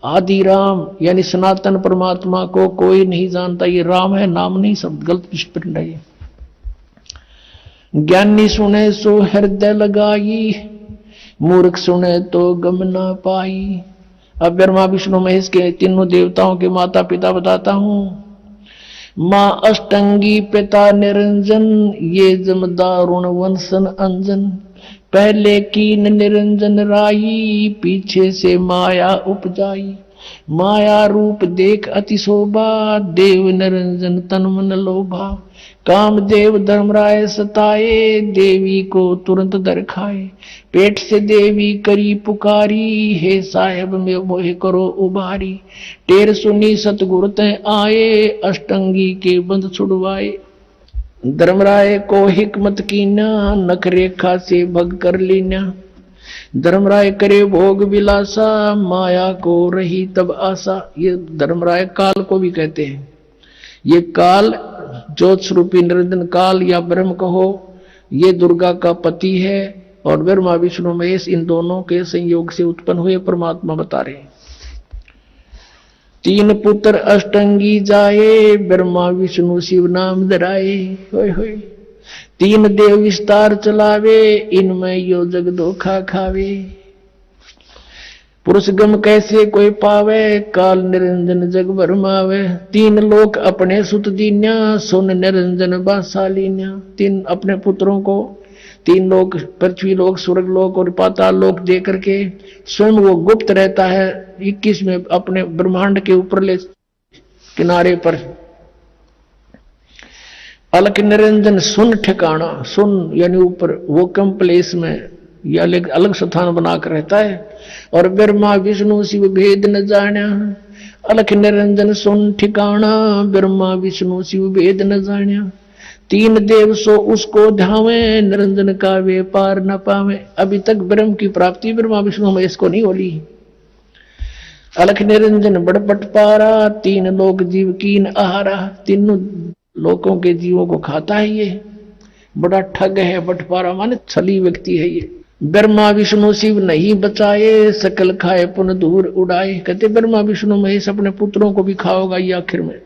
आदि राम यानी सनातन परमात्मा को कोई नहीं जानता। ये राम है, नाम नहीं, सब गलत स्प्रिंट है ये। ज्ञानी सुने सो हृदय लगाई, मूर्ख सुने तो गम ना पाई। अब ब्रह्मा विष्णु महेश के तीनों देवताओं के माता पिता बताता हूं। मां अष्टंगी पिता निरंजन, ये जमदारुण वंशन अंजन। पहले कीन निरंजन राई, पीछे से माया उपजाई। माया रूप देख अति शोभा, देव निरंजन तन मन लोभा। कामदेव धर्मराय सताए, देवी को तुरंत दर खाए। पेट से देवी करी पुकारी, हे साहेब में मोह करो उबारी। टेर सुनी सतगुरु तय आए, अष्टंगी के बंध छुड़वाए। धर्मराय को हिकमत कीना, नख रेखा से भग कर लीना। धर्मराय करे भोग विलासा, माया को रही तब आशा। ये धर्मराय काल को भी कहते हैं। ये काल ज्योत स्वरूपी निरंजन काल या ब्रह्म कहो, ये दुर्गा का पति है और ब्रह्मा विष्णु महेश इन दोनों के संयोग से उत्पन्न हुए परमात्मा बता रहे हैं। तीन पुत्र अष्टंगी जाए, ब्रह्मा विष्णु शिव नाम धराए। होय होय, तीन देव विस्तार चलावे, इनमें यो जग धोखा खावे। पुरुष गम कैसे कोई पावे, काल निरंजन जग भरमावे। तीन लोक अपने सुत दीन्या, सुन निरंजन बासालीन्या। तीन अपने पुत्रों को तीन लोक, पृथ्वी लोक, स्वर्ग लोक और पाताल लोक दे करके स्वयं वो गुप्त रहता है 21 में अपने ब्रह्मांड के ऊपरले किनारे पर। अलख निरंजन सुन ठिकाना, सुन यानी ऊपर, वो कम प्लेस में या अलग स्थान बनाकर रहता है। और ब्रह्मा विष्णु शिव भेद न जाना, अलख निरंजन सुन ठिकाना, ब्रह्मा विष्णु शिव भेद न जाना। तीन देव सो उसको ध्यावे, निरंजन का वे पार न पावे। अभी तक ब्रह्म की प्राप्ति ब्रह्मा विष्णु महेश को नहीं होली। अलख निरंजन बड़ बटपारा, तीन लोक जीव कीन आहारा। तीनों लोकों के जीवों को खाता है ये, बड़ा ठग है। बटपारा माने छली व्यक्ति है ये। ब्रह्मा विष्णु शिव नहीं बचाए, सकल खाए पुन दूर उड़ाए। कहते ब्रह्मा विष्णु महेश अपने पुत्रों को भी खाओगा ये आखिर में।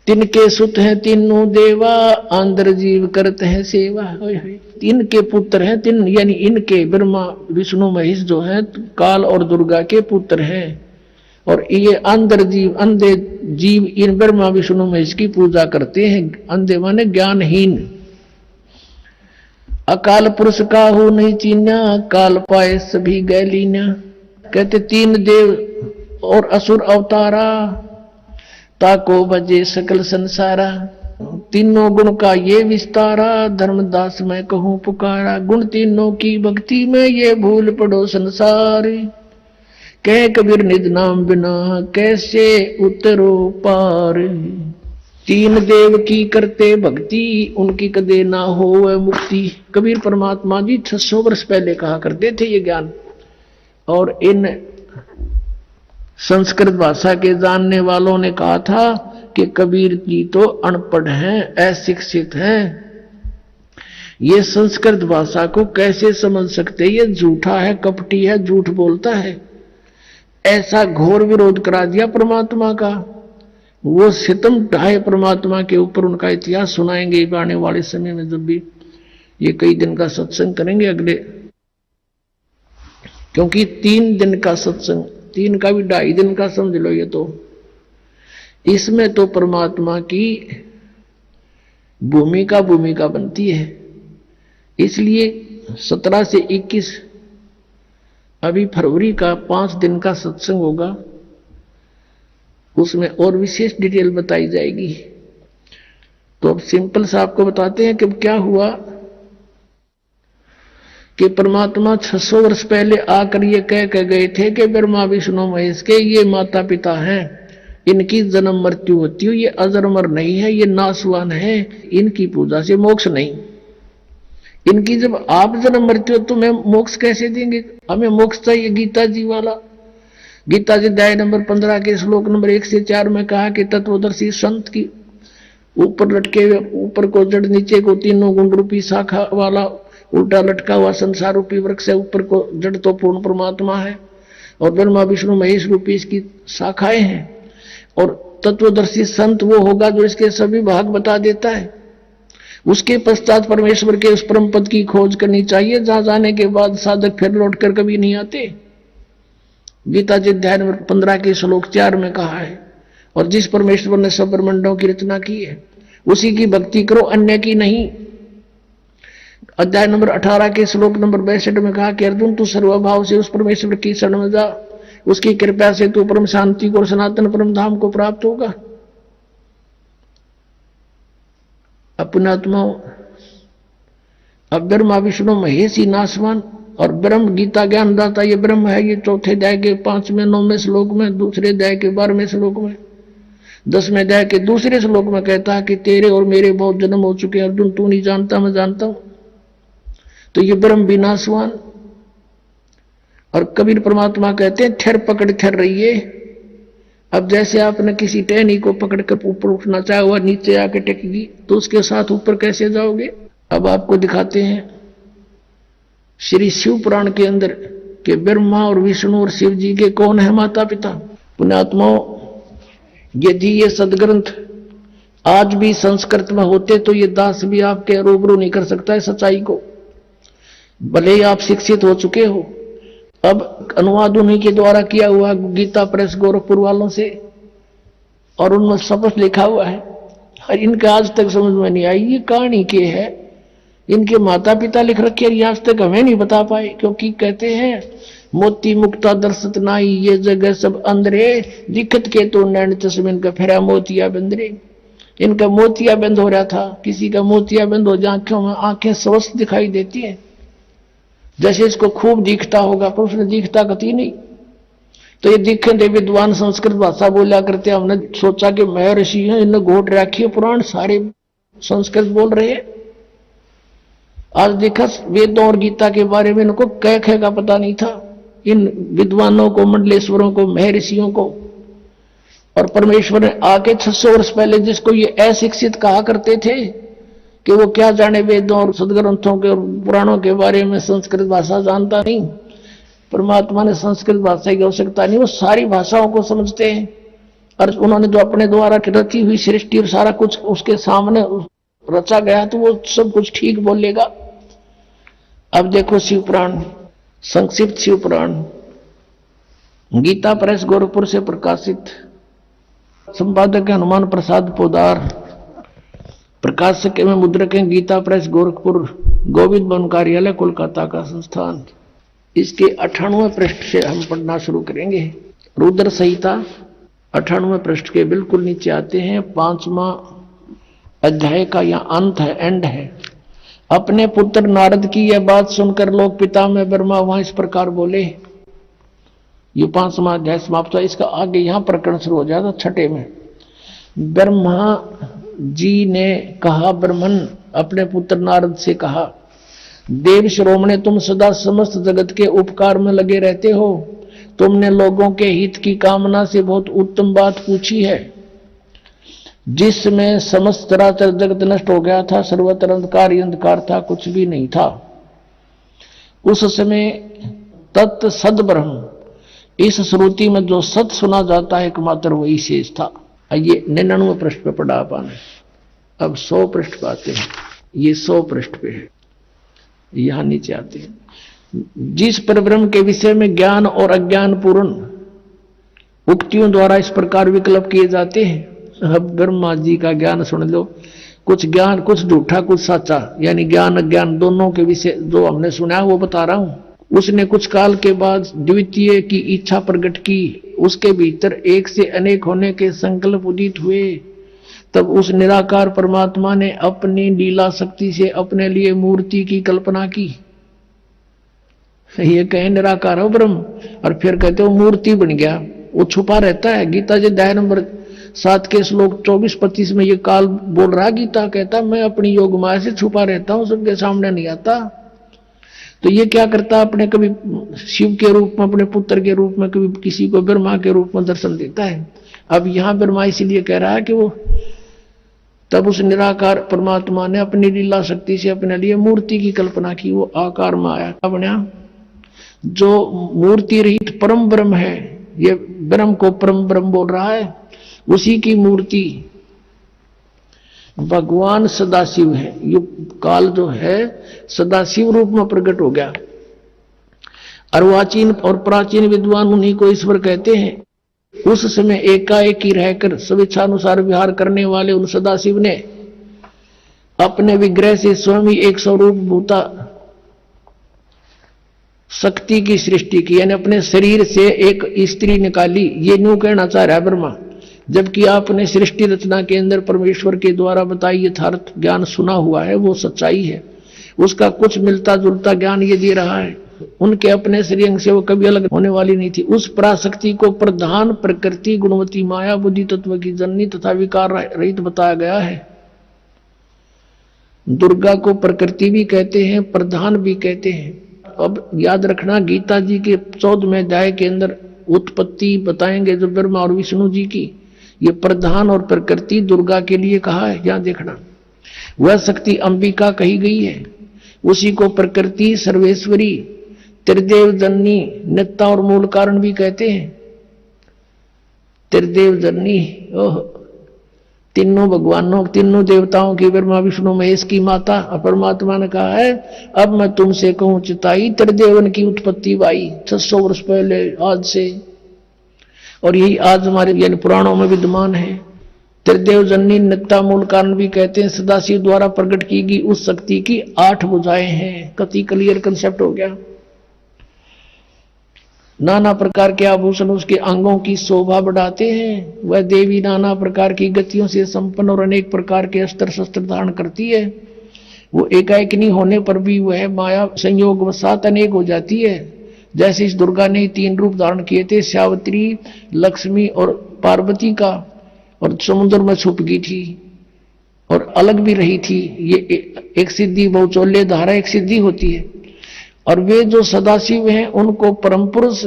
तिनके सुत हैं तीनों देवा, आंध्र जीव करते हैं सेवा। तीन के पुत्र हैं, तीन यानी इनके ब्रह्मा विष्णु महेश जो हैं काल और दुर्गा के पुत्र हैं। और ये अंधर जीव, अंधे जीव इन ब्रह्मा विष्णु महेश की पूजा करते हैं। अंधे माने ज्ञानहीन। अकाल पुरुष काहू नहीं चीन्या, काल पाए सभी गैलीना। कहते तीन देव और असुर अवतारा, ताको बजे सकल संसारा। तीनों गुण का ये विस्तारा, धर्मदास मैं कहूँ पुकारा। गुण तीनों की भक्ति में ये भूल पड़ो संसार, कह कबीर निज नाम बिना कैसे उतरो पार। तीन देव की करते भक्ति, उनकी कदे ना हो मुक्ति। कबीर परमात्मा जी 600 वर्ष पहले कहा करते थे ये ज्ञान। और इन संस्कृत भाषा के जानने वालों ने कहा था कि कबीर जी तो अनपढ़ हैं, अशिक्षित हैं, ये संस्कृत भाषा को कैसे समझ सकते, ये झूठा है, कपटी है, झूठ बोलता है। ऐसा घोर विरोध करा दिया परमात्मा का। वो सितम ढाए परमात्मा के ऊपर। उनका इतिहास सुनाएंगे आने वाले समय में, जब भी ये कई दिन का सत्संग करेंगे अगले, क्योंकि 3 दिन का सत्संग, 3 का भी 2.5 दिन का समझ लो ये तो। इसमें तो परमात्मा की भूमिका बनती है। इसलिए 17 से 21 अभी फरवरी का 5 दिन का सत्संग होगा, उसमें और विशेष डिटेल बताई जाएगी। तो अब सिंपल सा आपको बताते हैं कि क्या हुआ कि परमात्मा 600 वर्ष पहले आकर ये कह गए थे कि ब्रह्मा विष्णु महेश के ये माता पिता हैं, इनकी जन्म मृत्यु होती है, ये अजरमर नहीं है, ये नासवान है, इनकी पूजा से मोक्ष नहीं। इनकी जब आप जन्म मृत्यु तो मैं मोक्ष कैसे देंगे, हमें मोक्ष चाहिए गीता जी वाला। गीता जी अध्याय नंबर 15 के श्लोक नंबर 1 से 4 में कहा कि तत्वदर्शी संत की ऊपर लटके हुए, ऊपर को जड़ नीचे को तीनों गुण रूपी शाखा वाला उल्टा लटका हुआ संसार रूपी वृक्ष है, ऊपर को जड़ तो पूर्ण परमात्मा है और ब्रह्मा विष्णु महेश रूपी इसकी शाखाएं हैं। और तत्वदर्शी संत वो होगा जो इसके सभी भाग बता देता है। उसके पश्चात परमेश्वर के उस परम पद की खोज करनी चाहिए, जहां जाने के बाद साधक फिर लौटकर कभी नहीं आते। गीता जी अध्याय नंबर 15 के श्लोक 4 में कहा है। और जिस परमेश्वर ने सब ब्रह्मांडों की रचना की है उसी की भक्ति करो, अन्य की नहीं। अध्याय नंबर 18 के श्लोक नंबर 62 में कहा कि अर्जुन तू सर्वभाव से उस परमेश्वर की शरण में जा, उसकी कृपा से तू परम शांति को और सनातन परम धाम को प्राप्त होगा। अपना आत्माओं, अब ब्रह्मा विष्णु महेश ही नासवान और ब्रह्म गीता ज्ञान दाता ये ब्रह्म है। ये चौथे अध्याय के 5वें 9वें श्लोक में, दूसरे अध्याय के 12वें श्लोक में, 10वें अध्याय के दूसरे श्लोक में कहता है कि तेरे और मेरे बहुत जन्म हो चुके हैं अर्जुन, तू नहीं जानता मैं जानता हूं। तो ये ब्रह्म भी नासवान। और कबीर परमात्मा कहते हैं ठहर पकड़ ठहर रहिए। अब जैसे आपने किसी टहनी को पकड़कर ऊपर उठना चाहा हुआ नीचे आके टेकेगी तो उसके साथ ऊपर कैसे जाओगे। अब आपको दिखाते हैं श्री शिव पुराण के अंदर के ब्रह्मा और विष्णु और शिव जी के कौन है माता पिता। पुण्यात्माओं, यदि ये सदग्रंथ आज भी संस्कृत में होते तो ये दास भी आपके रूबरू नहीं कर सकता है सच्चाई को, भले ही आप शिक्षित हो चुके हो। अब अनुवाद उन्हीं के द्वारा किया हुआ गीता प्रेस गोरखपुर वालों से, और उनमें स्पष्ट लिखा हुआ है। और इनका आज तक समझ में नहीं आई ये कहानी के है, इनके माता पिता लिख रखे हैं, आज तक हमें नहीं बता पाए, क्योंकि कहते हैं मोती मुक्ता दर्शत नाई, ये जगह सब अंधरे, दिक्कत के तो नैन चश्मे इनका फेरा मोतिया बंदरे। इनका मोतिया बंद हो रहा था, किसी का मोतिया बंद हो जाए आंखों में, आंखें स्वस्थ दिखाई देती है, जैसे इसको खूब दिखता होगा, पर उसने दिखता कती नहीं। तो ये दिखे दे विद्वान संस्कृत भाषा बोला करते, हमने सोचा कि मैं ऋषि हैं, इन्हें घोट रखी है पुराण, सारे संस्कृत बोल रहे हैं। आज देखा वेदों और गीता के बारे में इनको कह का पता नहीं था, इन विद्वानों को, मंडलेश्वरों को, महर्षियों को। और परमेश्वर ने आके 600 वर्ष पहले जिसको ये अशिक्षित कहा करते थे कि वो क्या जाने वेदों और सदग्रंथों के और पुराणों के बारे में, संस्कृत भाषा जानता नहीं, परमात्मा ने संस्कृत भाषा की आवश्यकता नहीं, वो सारी भाषाओं को समझते हैं। और उन्होंने जो अपने द्वारा रची हुई सृष्टि और सारा कुछ उसके सामने रचा गया, तो वो सब कुछ ठीक बोलेगा। अब देखो शिव पुराण, संक्षिप्त शिव पुराण, गीता प्रेस गोरखपुर से प्रकाशित, संपादक है हनुमान प्रसाद पोदार, प्रकाशक में मुद्रक है गीता प्रेस गोरखपुर, गोविंद भवन कार्यालय कोलकाता का संस्थान। इसके 98वें पृष्ठ से हम पढ़ना शुरू करेंगे। रुद्र संहिता 98वें पृष्ठ के बिल्कुल नीचे आते हैं, 5वां अध्याय का यहाँ अंत है, एंड है। अपने पुत्र नारद की यह बात सुनकर लोक पिता में ब्रह्मा वहां इस प्रकार बोले। ये 5वां अध्याय समाप्त हुआ, इसका आगे यहां प्रकरण शुरू हो जाता 6ठे में। ब्रह्मा जी ने कहा, ब्रह्मन अपने पुत्र नारद से कहा, देव श्रोमणे, तुम सदा समस्त जगत के उपकार में लगे रहते हो, तुमने लोगों के हित की कामना से बहुत उत्तम बात पूछी है। जिसमें समस्त चराचर जगत नष्ट हो गया था, सर्वत्र अंधकार ही अंधकार था, कुछ भी नहीं था। उस समय तत् सद ब्रह्म, इस श्रुति में जो सत सुना जाता है एकमात्र वही शेष था। ये 99वें पृष्ठ पे पढ़ा पाना। अब 100 पृष्ठ पे आते हैं, ये 100 पृष्ठ पे है, यहां नीचे आते हैं। जिस परब्रह्म के विषय में ज्ञान और अज्ञान पूर्ण उक्तियों द्वारा इस प्रकार विकल्प किए जाते हैं। अब ब्रह्मा जी का ज्ञान सुन लो, कुछ ज्ञान, कुछ झूठा, कुछ सच्चा, यानी ज्ञान अज्ञान दोनों के विषय जो हमने सुना वो बता रहा हूं। उसने कुछ काल के बाद द्वितीय की इच्छा प्रकट की, उसके भीतर एक से अनेक होने के संकल्प उदित हुए। तब उस निराकार परमात्मा ने अपनी लीला शक्ति से अपने लिए मूर्ति की कल्पना की। ये कहे निराकार हो ब्रह्म, और फिर कहते हो मूर्ति बन गया, वो छुपा रहता है। गीता जी अध्याय नंबर 7 के श्लोक 24-25 में ये काल बोल रहा, गीता कहता मैं अपनी योग माया से छुपा रहता हूं, सबके सामने नहीं आता। तो ये क्या करता, अपने कभी शिव के रूप में, अपने पुत्र के रूप में, कभी किसी को ब्रह्मा के रूप में दर्शन देता है। अब यहां ब्रह्मा इसीलिए कह रहा है कि वो तब उस निराकार परमात्मा ने अपनी लीला शक्ति से अपने लिए मूर्ति की कल्पना की, वो आकार में आया, बना। जो मूर्ति रहित परम ब्रह्म है, ये ब्रह्म को परम ब्रह्म बोल रहा है, उसी की मूर्ति भगवान सदाशिव है। ये काल जो है सदाशिव रूप में प्रकट हो गया। अर्वाचीन और प्राचीन विद्वान उन्हीं को ईश्वर कहते हैं। उस समय एकाएक ही रहकर स्वेच्छानुसार विहार करने वाले उन सदाशिव ने अपने विग्रह से स्वयं ही एक स्वरूप भूता शक्ति की सृष्टि की, यानी अपने शरीर से एक स्त्री निकाली। ये न्यू कहना चाह रहा है ब्रह्मा, जबकि आपने सृष्टि रचना के अंदर परमेश्वर के द्वारा बताई यथार्थ ज्ञान सुना हुआ है, वो सच्चाई है। उसका कुछ मिलता जुलता ज्ञान ये दे रहा है। उनके अपने श्रीअंग से वो कभी अलग होने वाली नहीं थी। उस पराशक्ति को प्रधान प्रकृति गुणवती माया बुद्धि तत्व की जननी तथा विकार रहित बताया गया है। दुर्गा को प्रकृति भी कहते हैं, प्रधान भी कहते हैं। अब याद रखना, गीता जी के 14वें अध्याय के अंदर उत्पत्ति बताएंगे जो ब्रह्मा और विष्णु जी की, ये प्रधान और प्रकृति दुर्गा के लिए कहा है। यहां देखना, वह शक्ति अंबिका कही गई है, उसी को प्रकृति, सर्वेश्वरी, त्रिदेव जननी, नेता और मूल कारण भी कहते हैं। त्रिदेव जननी, ओह, तीनों भगवानों, तीनों देवताओं की, ब्रह्मा विष्णु महेश की माता। परमात्मा ने कहा है, अब मैं तुमसे कहूं चिताई, त्रिदेवन की उत्पत्ति भाई 600 वर्ष पहले आज से, और यही आज हमारे यानी पुराणों में विद्यमान है। त्रिदेव जननी नित्या मूल कारण भी कहते हैं। सदाशिव द्वारा प्रकट की गई उस शक्ति की 8 भुजाएं हैं। कति क्लियर कंसेप्ट हो गया। नाना प्रकार के आभूषण उसके अंगों की शोभा बढ़ाते हैं। वह देवी नाना प्रकार की गतियों से संपन्न और अनेक प्रकार के अस्त्र शस्त्र धारण करती है। वो एकाएक नहीं होने पर भी वह माया संयोग वसात अनेक हो जाती है। जैसे इस दुर्गा ने 3 रूप धारण किए थे, सावित्री, लक्ष्मी और पार्वती का, और समुद्र में छुप गई थी और अलग भी रही थी। ये एक सिद्धि बहुचोल्य धारा एक सिद्धि होती है। और वे जो सदाशिव हैं उनको परम पुरुष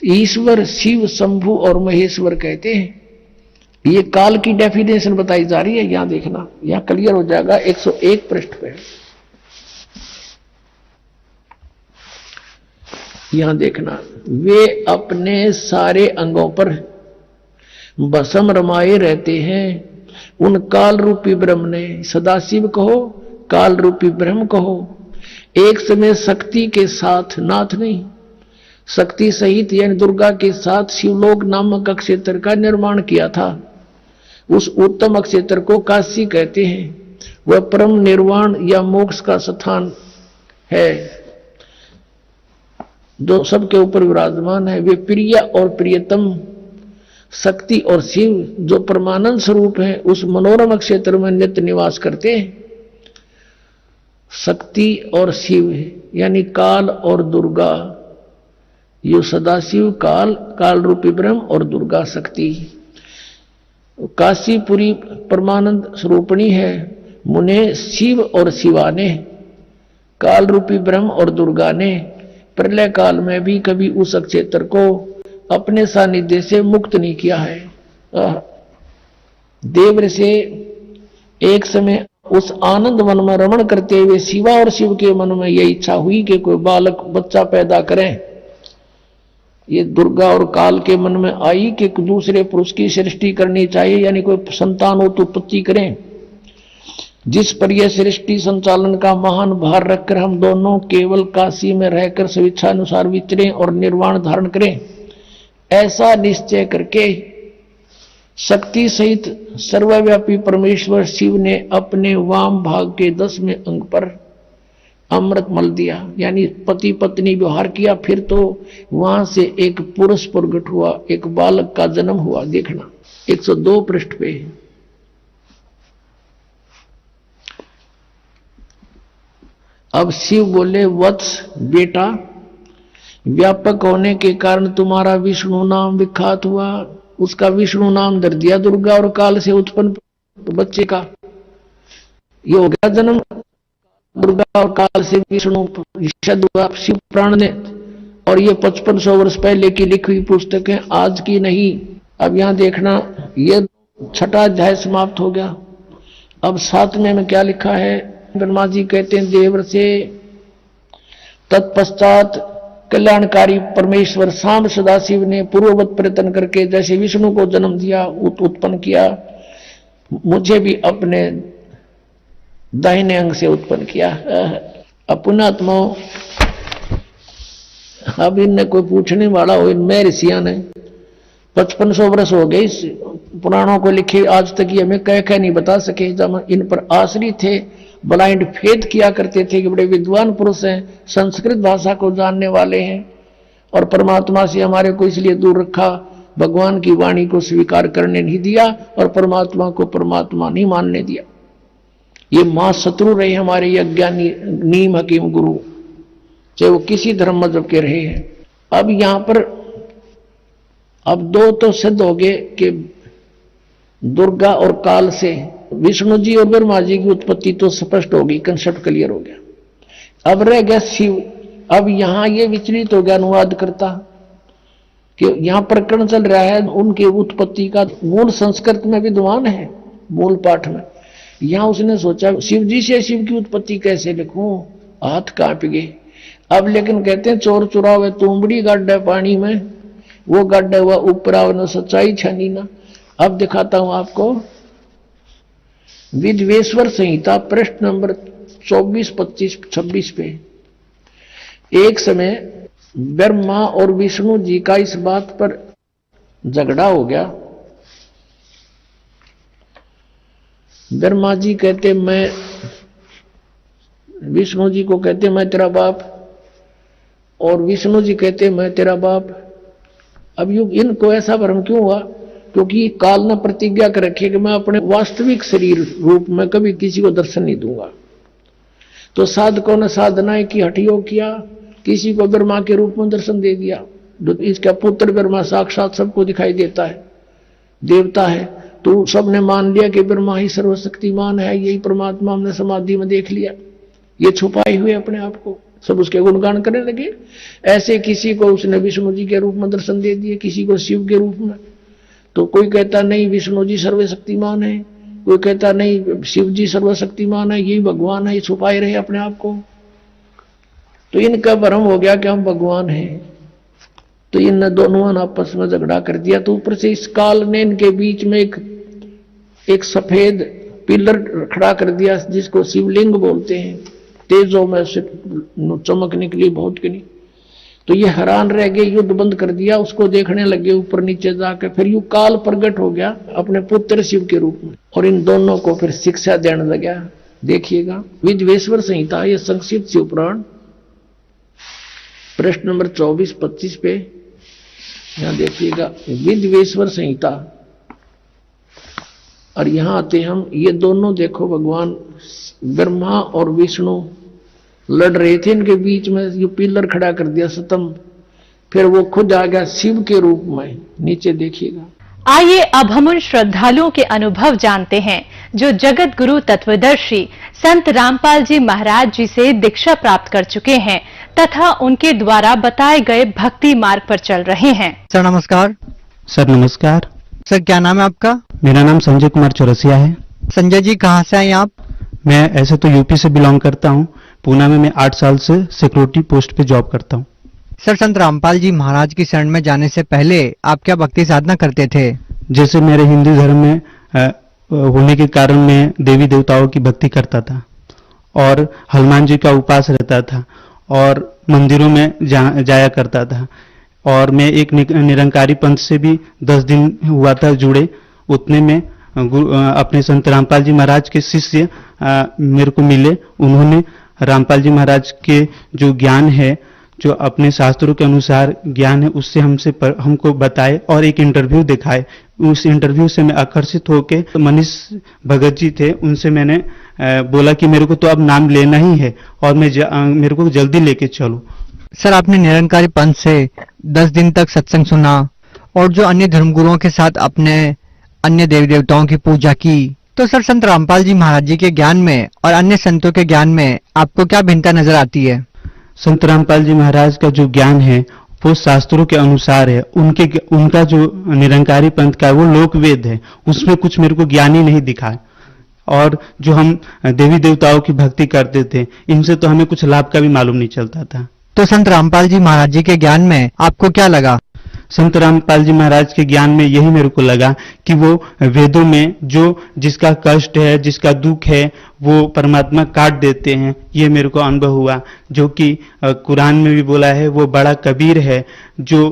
ईश्वर, शिव, शंभु और महेश्वर कहते हैं। ये काल की डेफिनेशन बताई जा रही है। यहां देखना, यहां क्लियर हो जाएगा 101 पृष्ठ पे। यहां देखना, वे अपने सारे अंगों पर भस्म रमाए रहते हैं। उन काल रूपी ब्रह्म ने, सदाशिव कहो, काल रूपी ब्रह्म कहो, एक समय शक्ति के साथ, नाथ नहीं, शक्ति सहित यानी दुर्गा के साथ शिवलोक नामक क्षेत्र का निर्माण किया था। उस उत्तम क्षेत्र को काशी कहते हैं। वह परम निर्वाण या मोक्ष का स्थान है जो सबके ऊपर विराजमान है। वे प्रिय और प्रियतम शक्ति और शिव जो परमानंद स्वरूप है उस मनोरम क्षेत्र में नित्य निवास करते हैं। शक्ति और शिव यानी काल और दुर्गा, ये सदाशिव काल, काल रूपी ब्रह्म और दुर्गा शक्ति। काशीपुरी परमानंद स्वरूपणी है। मुने शिव और शिवा ने, काल रूपी ब्रह्म और दुर्गा ने प्रलय काल में भी कभी उस क्षेत्र को अपने सानिध्य से मुक्त नहीं किया है। देव से एक समय उस आनंद वन में रमण करते हुए शिवा और शिव के मन में यह इच्छा हुई कि कोई बालक बच्चा पैदा करें। ये दुर्गा और काल के मन में आई कि दूसरे पुरुष की सृष्टि करनी चाहिए, यानी कोई संतान हो तो उत्पत्ति करें। जिस पर यह सृष्टि संचालन का महान भार रखकर हम दोनों केवल काशी में रहकर स्वेच्छानुसार विचरें और निर्वाण धारण करें, ऐसा निश्चय करके शक्ति सहित सर्वव्यापी परमेश्वर शिव ने अपने वाम भाग के 10वें अंग पर अमृत मल दिया, यानी पति पत्नी व्यवहार किया। फिर तो वहां से एक पुरुष प्रकट हुआ, एक बालक का जन्म हुआ। देखना 102 पृष्ठ पे। अब शिव बोले, वत्स बेटा, व्यापक होने के कारण तुम्हारा विष्णु नाम विख्यात हुआ। उसका विष्णु नाम धर दिया दुर्गा और काल से उत्पन्न बच्चे का। ये हो गया जन्म। दुर्गा और काल से विष्णु हुआ शिव प्राण ने। और ये 5500 वर्ष पहले की लिखी हुई पुस्तक है, आज की नहीं। अब यहां देखना, ये 6ठा अध्याय समाप्त हो गया। अब 7वें में क्या लिखा है? ब्रह्मा जी कहते हैं देवर से, तत्पश्चात कल्याणकारी परमेश्वर शाम सदाशिव ने पूर्ववत प्रयत्न करके जैसे विष्णु को जन्म दिया, उत्पन्न किया, मुझे भी अपने दाहिने अंग से उत्पन्न किया। अपनात्मा, अब इनने कोई पूछने वाला हो, इनमें ऋषियां ने 5500 वर्ष हो गए इस पुराणों को लिखे, आज तक ये हमें कह नहीं बता सके। जब इन पर आश्रित थे, ब्लाइंड फेथ किया करते थे कि बड़े विद्वान पुरुष हैं, संस्कृत भाषा को जानने वाले हैं, और परमात्मा से हमारे को इसलिए दूर रखा, भगवान की वाणी को स्वीकार करने नहीं दिया और परमात्मा को परमात्मा नहीं मानने दिया। ये मां शत्रु रहे हमारे अज्ञानी नीम हकीम गुरु, चाहे वो किसी धर्म मजहब के रहे हैं। अब यहां पर अब 2 तो सिद्ध हो गए कि दुर्गा और काल से विष्णु जी और ब्रह्मा जी की उत्पत्ति तो स्पष्ट हो गई, कंसेप्ट क्लियर हो गया। अब रह गया शिव। अब यहां ये विचलित हो गया अनुवाद करता कि यहां प्रकरण चल रहा है उनकी उत्पत्ति का, मूल संस्कृत में विद्वान है मूल पाठ में। यहां उसने सोचा शिव जी से शिव की उत्पत्ति कैसे लिखूं, हाथ कांप गए। अब लेकिन कहते हैं चोर चुरावे तुमड़ी गड्ढा पानी में, वो गड्ढा हुआ ऊपर आवना सच्चाई छानी ना। अब दिखाता हूं आपको विद्वेश्वर संहिता पृष्ठ नंबर 24, 25, 26 पे। एक समय ब्रह्मा और विष्णु जी का इस बात पर झगड़ा हो गया ब्रह्मा जी कहते मैं, विष्णु जी को कहते मैं तेरा बाप, और विष्णु जी कहते मैं तेरा बाप। अब इनको ऐसा भ्रम क्यों हुआ? क्योंकि काल ने प्रतिज्ञा कर रखी है कि मैं अपने वास्तविक शरीर रूप में कभी किसी को दर्शन नहीं दूंगा। तो साधकों ने साधनाएं की, हठयोग किया, किसी को ब्रह्मा के रूप में दर्शन दे दिया। इसका पुत्र ब्रह्मा साक्षात सबको दिखाई देता है, देवता है। तो सबने मान लिया कि ब्रह्मा ही सर्वशक्तिमान है, यही परमात्मा हमने समाधि में देख लिया, ये छुपाए हुए अपने आप को, सब उसके गुणगान करने लगे। ऐसे किसी को उसने विष्णु जी के रूप में दर्शन दे दिए, किसी को शिव के रूप में। तो कोई कहता नहीं विष्णु जी सर्वशक्तिमान है, कोई कहता नहीं शिव जी सर्वशक्तिमान है, यही भगवान है, ये छुपाए रहे अपने आप को। तो इनका भ्रम हो गया कि हम भगवान हैं। तो इन दोनों ने आपस में झगड़ा कर दिया। तो ऊपर से इस काल ने इनके बीच में एक सफेद पिलर खड़ा कर दिया, जिसको शिवलिंग बोलते हैं। तेजों में से चमक निकली बहुत की नहीं। तो ये हैरान रह गए, युद्ध बंद कर दिया, उसको देखने लगे ऊपर नीचे जाकर। फिर यू काल प्रकट हो गया अपने पुत्र शिव के रूप में, और इन दोनों को फिर शिक्षा देने लगा। देखिएगा विद्वेश्वर संहिता, ये संक्षिप्त शिव पुराण, प्रश्न नंबर 24-25 पे यहां देखिएगा विद्वेश्वर संहिता। और यहां आते हम, ये दोनों देखो भगवान ब्रह्मा और विष्णु लड़ रहे थे, इनके बीच में ये पिलर खड़ा कर दिया स्तंभ। फिर वो खुद आ गया शिव के रूप में। नीचे देखिएगा। आइए अब हम उन श्रद्धालुओं के अनुभव जानते हैं जो जगत गुरु तत्वदर्शी संत रामपाल जी महाराज जी से दीक्षा प्राप्त कर चुके हैं तथा उनके द्वारा बताए गए भक्ति मार्ग पर चल रहे हैं। सर नमस्कार। सर नमस्कार। सर क्या नाम है आपका? मेरा नाम संजय कुमार चौरसिया है। संजय जी कहाँ से आए आप? मैं ऐसे तो यूपी से बिलोंग करता हूँ। पूना में मैं 8 साल से सिक्योरिटी पोस्ट पे जॉब करता हूँ। सर संत रामपाल जी महाराज की शरण में जाने से पहले आप क्या भक्ति साधना करते थे? जैसे मेरे हिंदू धर्म में होने के कारण मैं देवी देवताओं की भक्ति करता था और हनुमान जी का उपास रहता था और मंदिरों में जाया करता था। और मैं एक निरंकारी पंथ से भी 10 दिन हुआ था जुड़े। उतने में अपने संत रामपाल जी महाराज के शिष्य मेरे को मिले। उन्होंने रामपाल जी महाराज के जो ज्ञान है, जो अपने शास्त्रों के अनुसार ज्ञान है, उससे हमको बताए और एक इंटरव्यू दिखाए। उस इंटरव्यू से मैं आकर्षित होके मनीष भगत जी थे, उनसे मैंने बोला कि मेरे को तो अब नाम लेना ही है और मेरे को जल्दी लेके चलो। सर आपने निरंकारी पंथ से 10 दिन तक सत्संग सुना और जो अन्य धर्मगुरुओं के साथ अपने अन्य देवी देवताओं की पूजा की, तो सर संत रामपाल जी महाराज जी के ज्ञान में और अन्य संतों के ज्ञान में आपको क्या भिन्नता नजर आती है? संत रामपाल जी महाराज का जो ज्ञान है वो शास्त्रों के अनुसार है। उनका जो निरंकारी पंथ का वो लोक वेद है, उसमें कुछ मेरे को ज्ञान ही नहीं दिखा। और जो हम देवी देवताओं की भक्ति करते थे, इनसे तो हमें कुछ लाभ का भी मालूम नहीं चलता था। तो संत रामपाल जी महाराज जी के ज्ञान में आपको क्या लगा? संत रामपाल जी महाराज के ज्ञान में यही मेरे को लगा कि वो वेदों में जिसका कष्ट है, जिसका दुख है, वो परमात्मा काट देते हैं। ये मेरे को अनुभव हुआ। जो कि कुरान में भी बोला है, वो बड़ा कबीर है। जो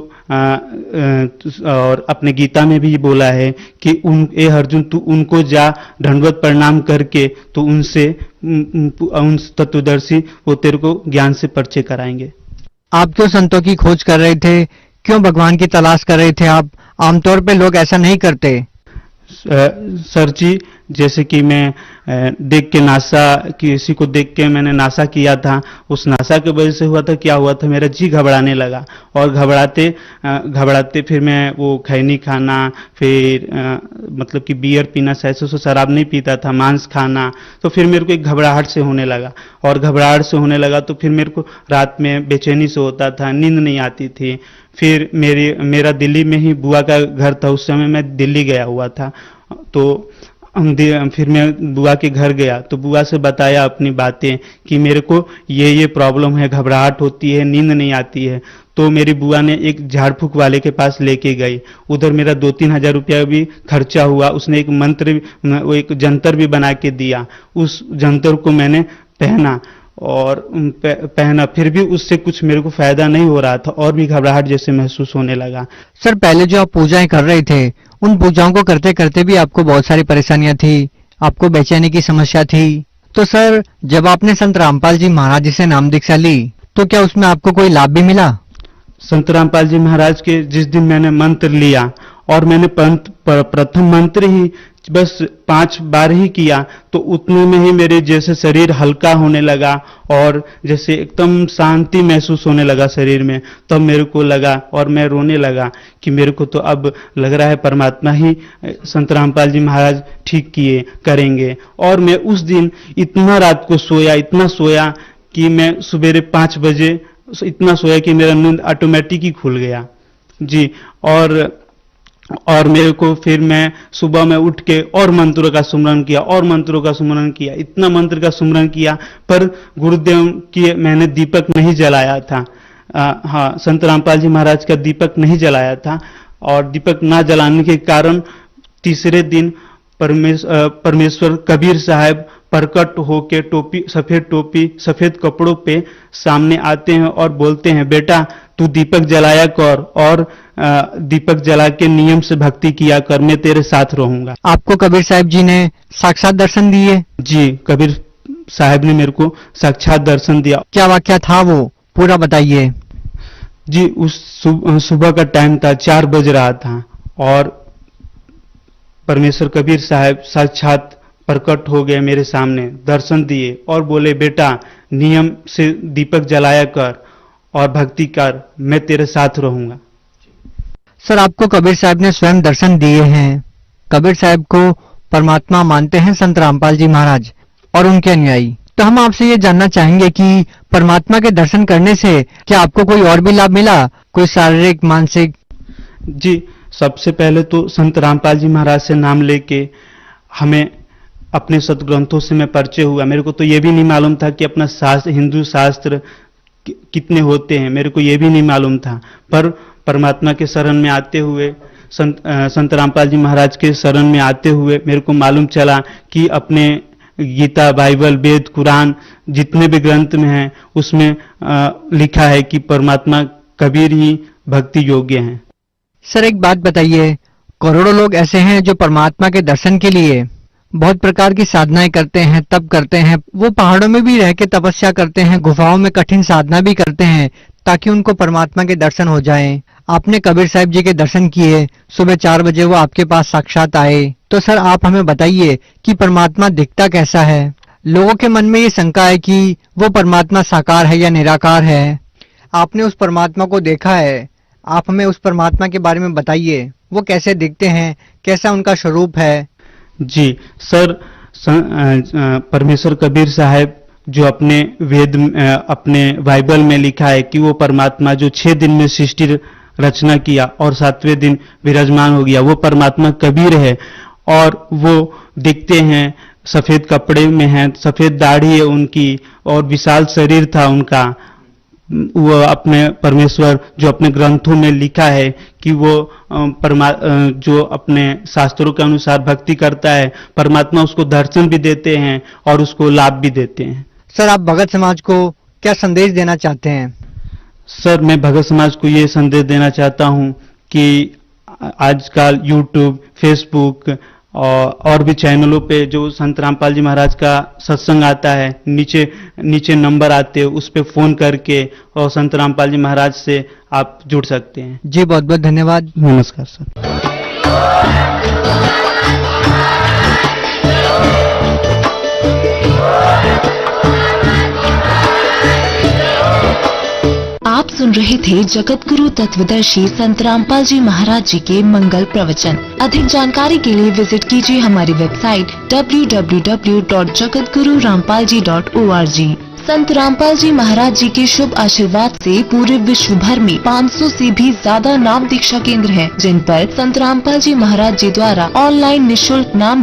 और अपने गीता में भी बोला है कि ए अर्जुन तू उनको जा दंडवत प्रणाम करके, तो उनसे उन तत्वदर्शी वो तेरे को ज्ञान से परिचय कराएंगे। आप क्यों संतों की खोज कर रहे थे? क्यों भगवान की तलाश कर रहे थे आप? आमतौर पे लोग ऐसा नहीं करते। सर जी, जैसे कि मैं देख के किसी को देख के मैंने नासा किया था। उस नासा की वजह से हुआ था, क्या हुआ था, मेरा जी घबराने लगा और घबराते फिर मैं वो खैनी खाना, फिर मतलब कि बियर पीना, ऐसे शराब नहीं पीता था, मांस खाना। तो फिर मेरे को एक घबराहट से होने लगा और घबराहट से होने लगा तो फिर मेरे को रात में बेचैनी से होता था, नींद नहीं आती थी। फिर मेरा दिल्ली में ही बुआ का घर था, उस समय मैं दिल्ली गया हुआ था। तो फिर मैं बुआ के घर गया तो बुआ से बताया अपनी बातें कि मेरे को ये प्रॉब्लम है, घबराहट होती है, नींद नहीं आती है। तो मेरी बुआ ने एक झाड़ फूक वाले के पास लेके गई। उधर मेरा 2-3 हजार रुपया भी खर्चा हुआ। उसने एक एक जंतर भी बना के दिया। उस जंतर को मैंने पहना फिर भी उससे कुछ मेरे को फायदा नहीं हो रहा था और भी घबराहट जैसे महसूस होने लगा। सर पहले जो आप पूजाएं कर रहे थे, उन पूजाओं को करते करते भी आपको बहुत सारी परेशानियां थी, आपको बेचैनी की समस्या थी। तो सर, जब आपने संत रामपाल जी महाराज जी से नाम दीक्षा ली तो क्या उसमें आपको कोई लाभ भी मिला? संत रामपाल जी महाराज के जिस दिन मैंने मंत्र लिया और मैंने प्रथम मंत्र ही बस 5 बार ही किया तो उतने में ही मेरे जैसे शरीर हल्का होने लगा और जैसे एकदम शांति महसूस होने लगा शरीर में। तब मेरे को लगा और मैं रोने लगा कि मेरे को तो अब लग रहा है परमात्मा ही संत रामपाल जी महाराज ठीक किए करेंगे। और मैं उस दिन इतना रात को सोया, इतना सोया कि मैं सवेरे 5 बजे इतना सोया कि मेरा नींद ऑटोमेटिक ही खुल गया जी। और मेरे को फिर मैं सुबह में उठ के और मंत्रों का सुमरन किया और मंत्रों का सुमरन किया, इतना मंत्र का सुमरन किया, पर गुरुदेव की मैंने दीपक नहीं जलाया था। हाँ, संत रामपाल जी महाराज का दीपक नहीं जलाया था और दीपक ना जलाने के कारण तीसरे दिन परमेश्वर कबीर साहब प्रकट होके टोपी सफेद कपड़ों पे सामने आते हैं और बोलते हैं, बेटा तू दीपक जलाया कर और दीपक जला के नियम से भक्ति किया कर, मैं तेरे साथ रहूंगा। आपको कबीर साहब जी ने साक्षात दर्शन दिए? जी, कबीर साहब ने मेरे को साक्षात दर्शन दिया। क्या वाक्या था वो, पूरा बताइए। जी, उस सुबह का टाइम था, 4 बज रहा था और परमेश्वर कबीर साहब साक्षात प्रकट हो गए मेरे सामने, दर्शन दिए और बोले, बेटा नियम से दीपक जलाया कर और भक्ति कर, मैं तेरे साथ रहूंगा। सर, आपको कबीर साहब ने स्वयं दर्शन दिए हैं। कबीर साहब को परमात्मा मानते हैं संत रामपाल जी महाराज और उनके अनुयायी। तो हम आपसे ये जानना चाहेंगे कि परमात्मा के दर्शन करने से क्या आपको कोई और भी लाभ मिला, कोई शारीरिक, मानसिक? जी, सबसे पहले तो संत रामपाल जी महाराज से नाम लेके हमें अपने सदग्रंथों से मैं परिचय हुआ। मेरे को तो ये भी नहीं मालूम था कि अपना शास्त्र, हिंदू शास्त्र कितने होते हैं, मेरे को ये भी नहीं मालूम था। पर परमात्मा के शरण में आते हुए, संत रामपाल जी महाराज के शरण में आते हुए मेरे को मालूम चला कि अपने गीता, बाइबल, वेद, कुरान जितने भी ग्रंथ में हैं उसमें लिखा है कि परमात्मा कबीर ही भक्ति योग्य हैं। सर, एक बात बताइए, करोड़ों लोग ऐसे हैं जो परमात्मा के दर्शन के लिए बहुत प्रकार की साधनाएं करते हैं, तप करते हैं, वो पहाड़ों में भी रह के तपस्या करते हैं, गुफाओं में कठिन साधना भी करते हैं ताकि उनको परमात्मा के दर्शन हो जाएं। आपने कबीर साहब जी के दर्शन किए, सुबह 4 बजे वो आपके पास साक्षात आए। तो सर, आप हमें बताइए कि परमात्मा दिखता कैसा है? लोगों के मन में ये शंका है कि वो परमात्मा साकार है या निराकार है। आपने उस परमात्मा को देखा है, आप हमें उस परमात्मा के बारे में बताइए, वो कैसे दिखते हैं, कैसा उनका स्वरूप है? जी सर, परमेश्वर कबीर साहब जो अपने वेद, अपने बाइबल में लिखा है कि वो परमात्मा जो 6 दिन में सृष्टि रचना किया और 7वें दिन विराजमान हो गया, वो परमात्मा कबीर है। और वो दिखते हैं, सफेद कपड़े में हैं, सफेद दाढ़ी है उनकी और विशाल शरीर था उनका। वो अपने परमेश्वर जो अपने ग्रंथों में लिखा है कि वो जो अपने शास्त्रों के अनुसार भक्ति करता है, परमात्मा उसको दर्शन भी देते हैं और उसको लाभ भी देते हैं। सर, आप भगत समाज को क्या संदेश देना चाहते हैं? सर, मैं भगत समाज को ये संदेश देना चाहता हूँ कि आजकल यूट्यूब, फेसबुक और भी चैनलों पे जो संत रामपाल जी महाराज का सत्संग आता है, नीचे नंबर आते हैं, उस पे फोन करके और संत रामपाल जी महाराज से आप जुड़ सकते हैं। जी, बहुत बहुत धन्यवाद। नमस्कार सर। आप सुन रहे थे जगत गुरु तत्वदर्शी संत रामपाल जी महाराज जी के मंगल प्रवचन। अधिक जानकारी के लिए विजिट कीजिए हमारी वेबसाइट www.jagatgururampalji.org। संत रामपाल जी महाराज जी के शुभ आशीर्वाद से पूरे विश्व भर में 500 से भी ज्यादा नाम दीक्षा केंद्र हैं, जिन पर संत रामपाल जी महाराज जी द्वारा ऑनलाइन निःशुल्क नाम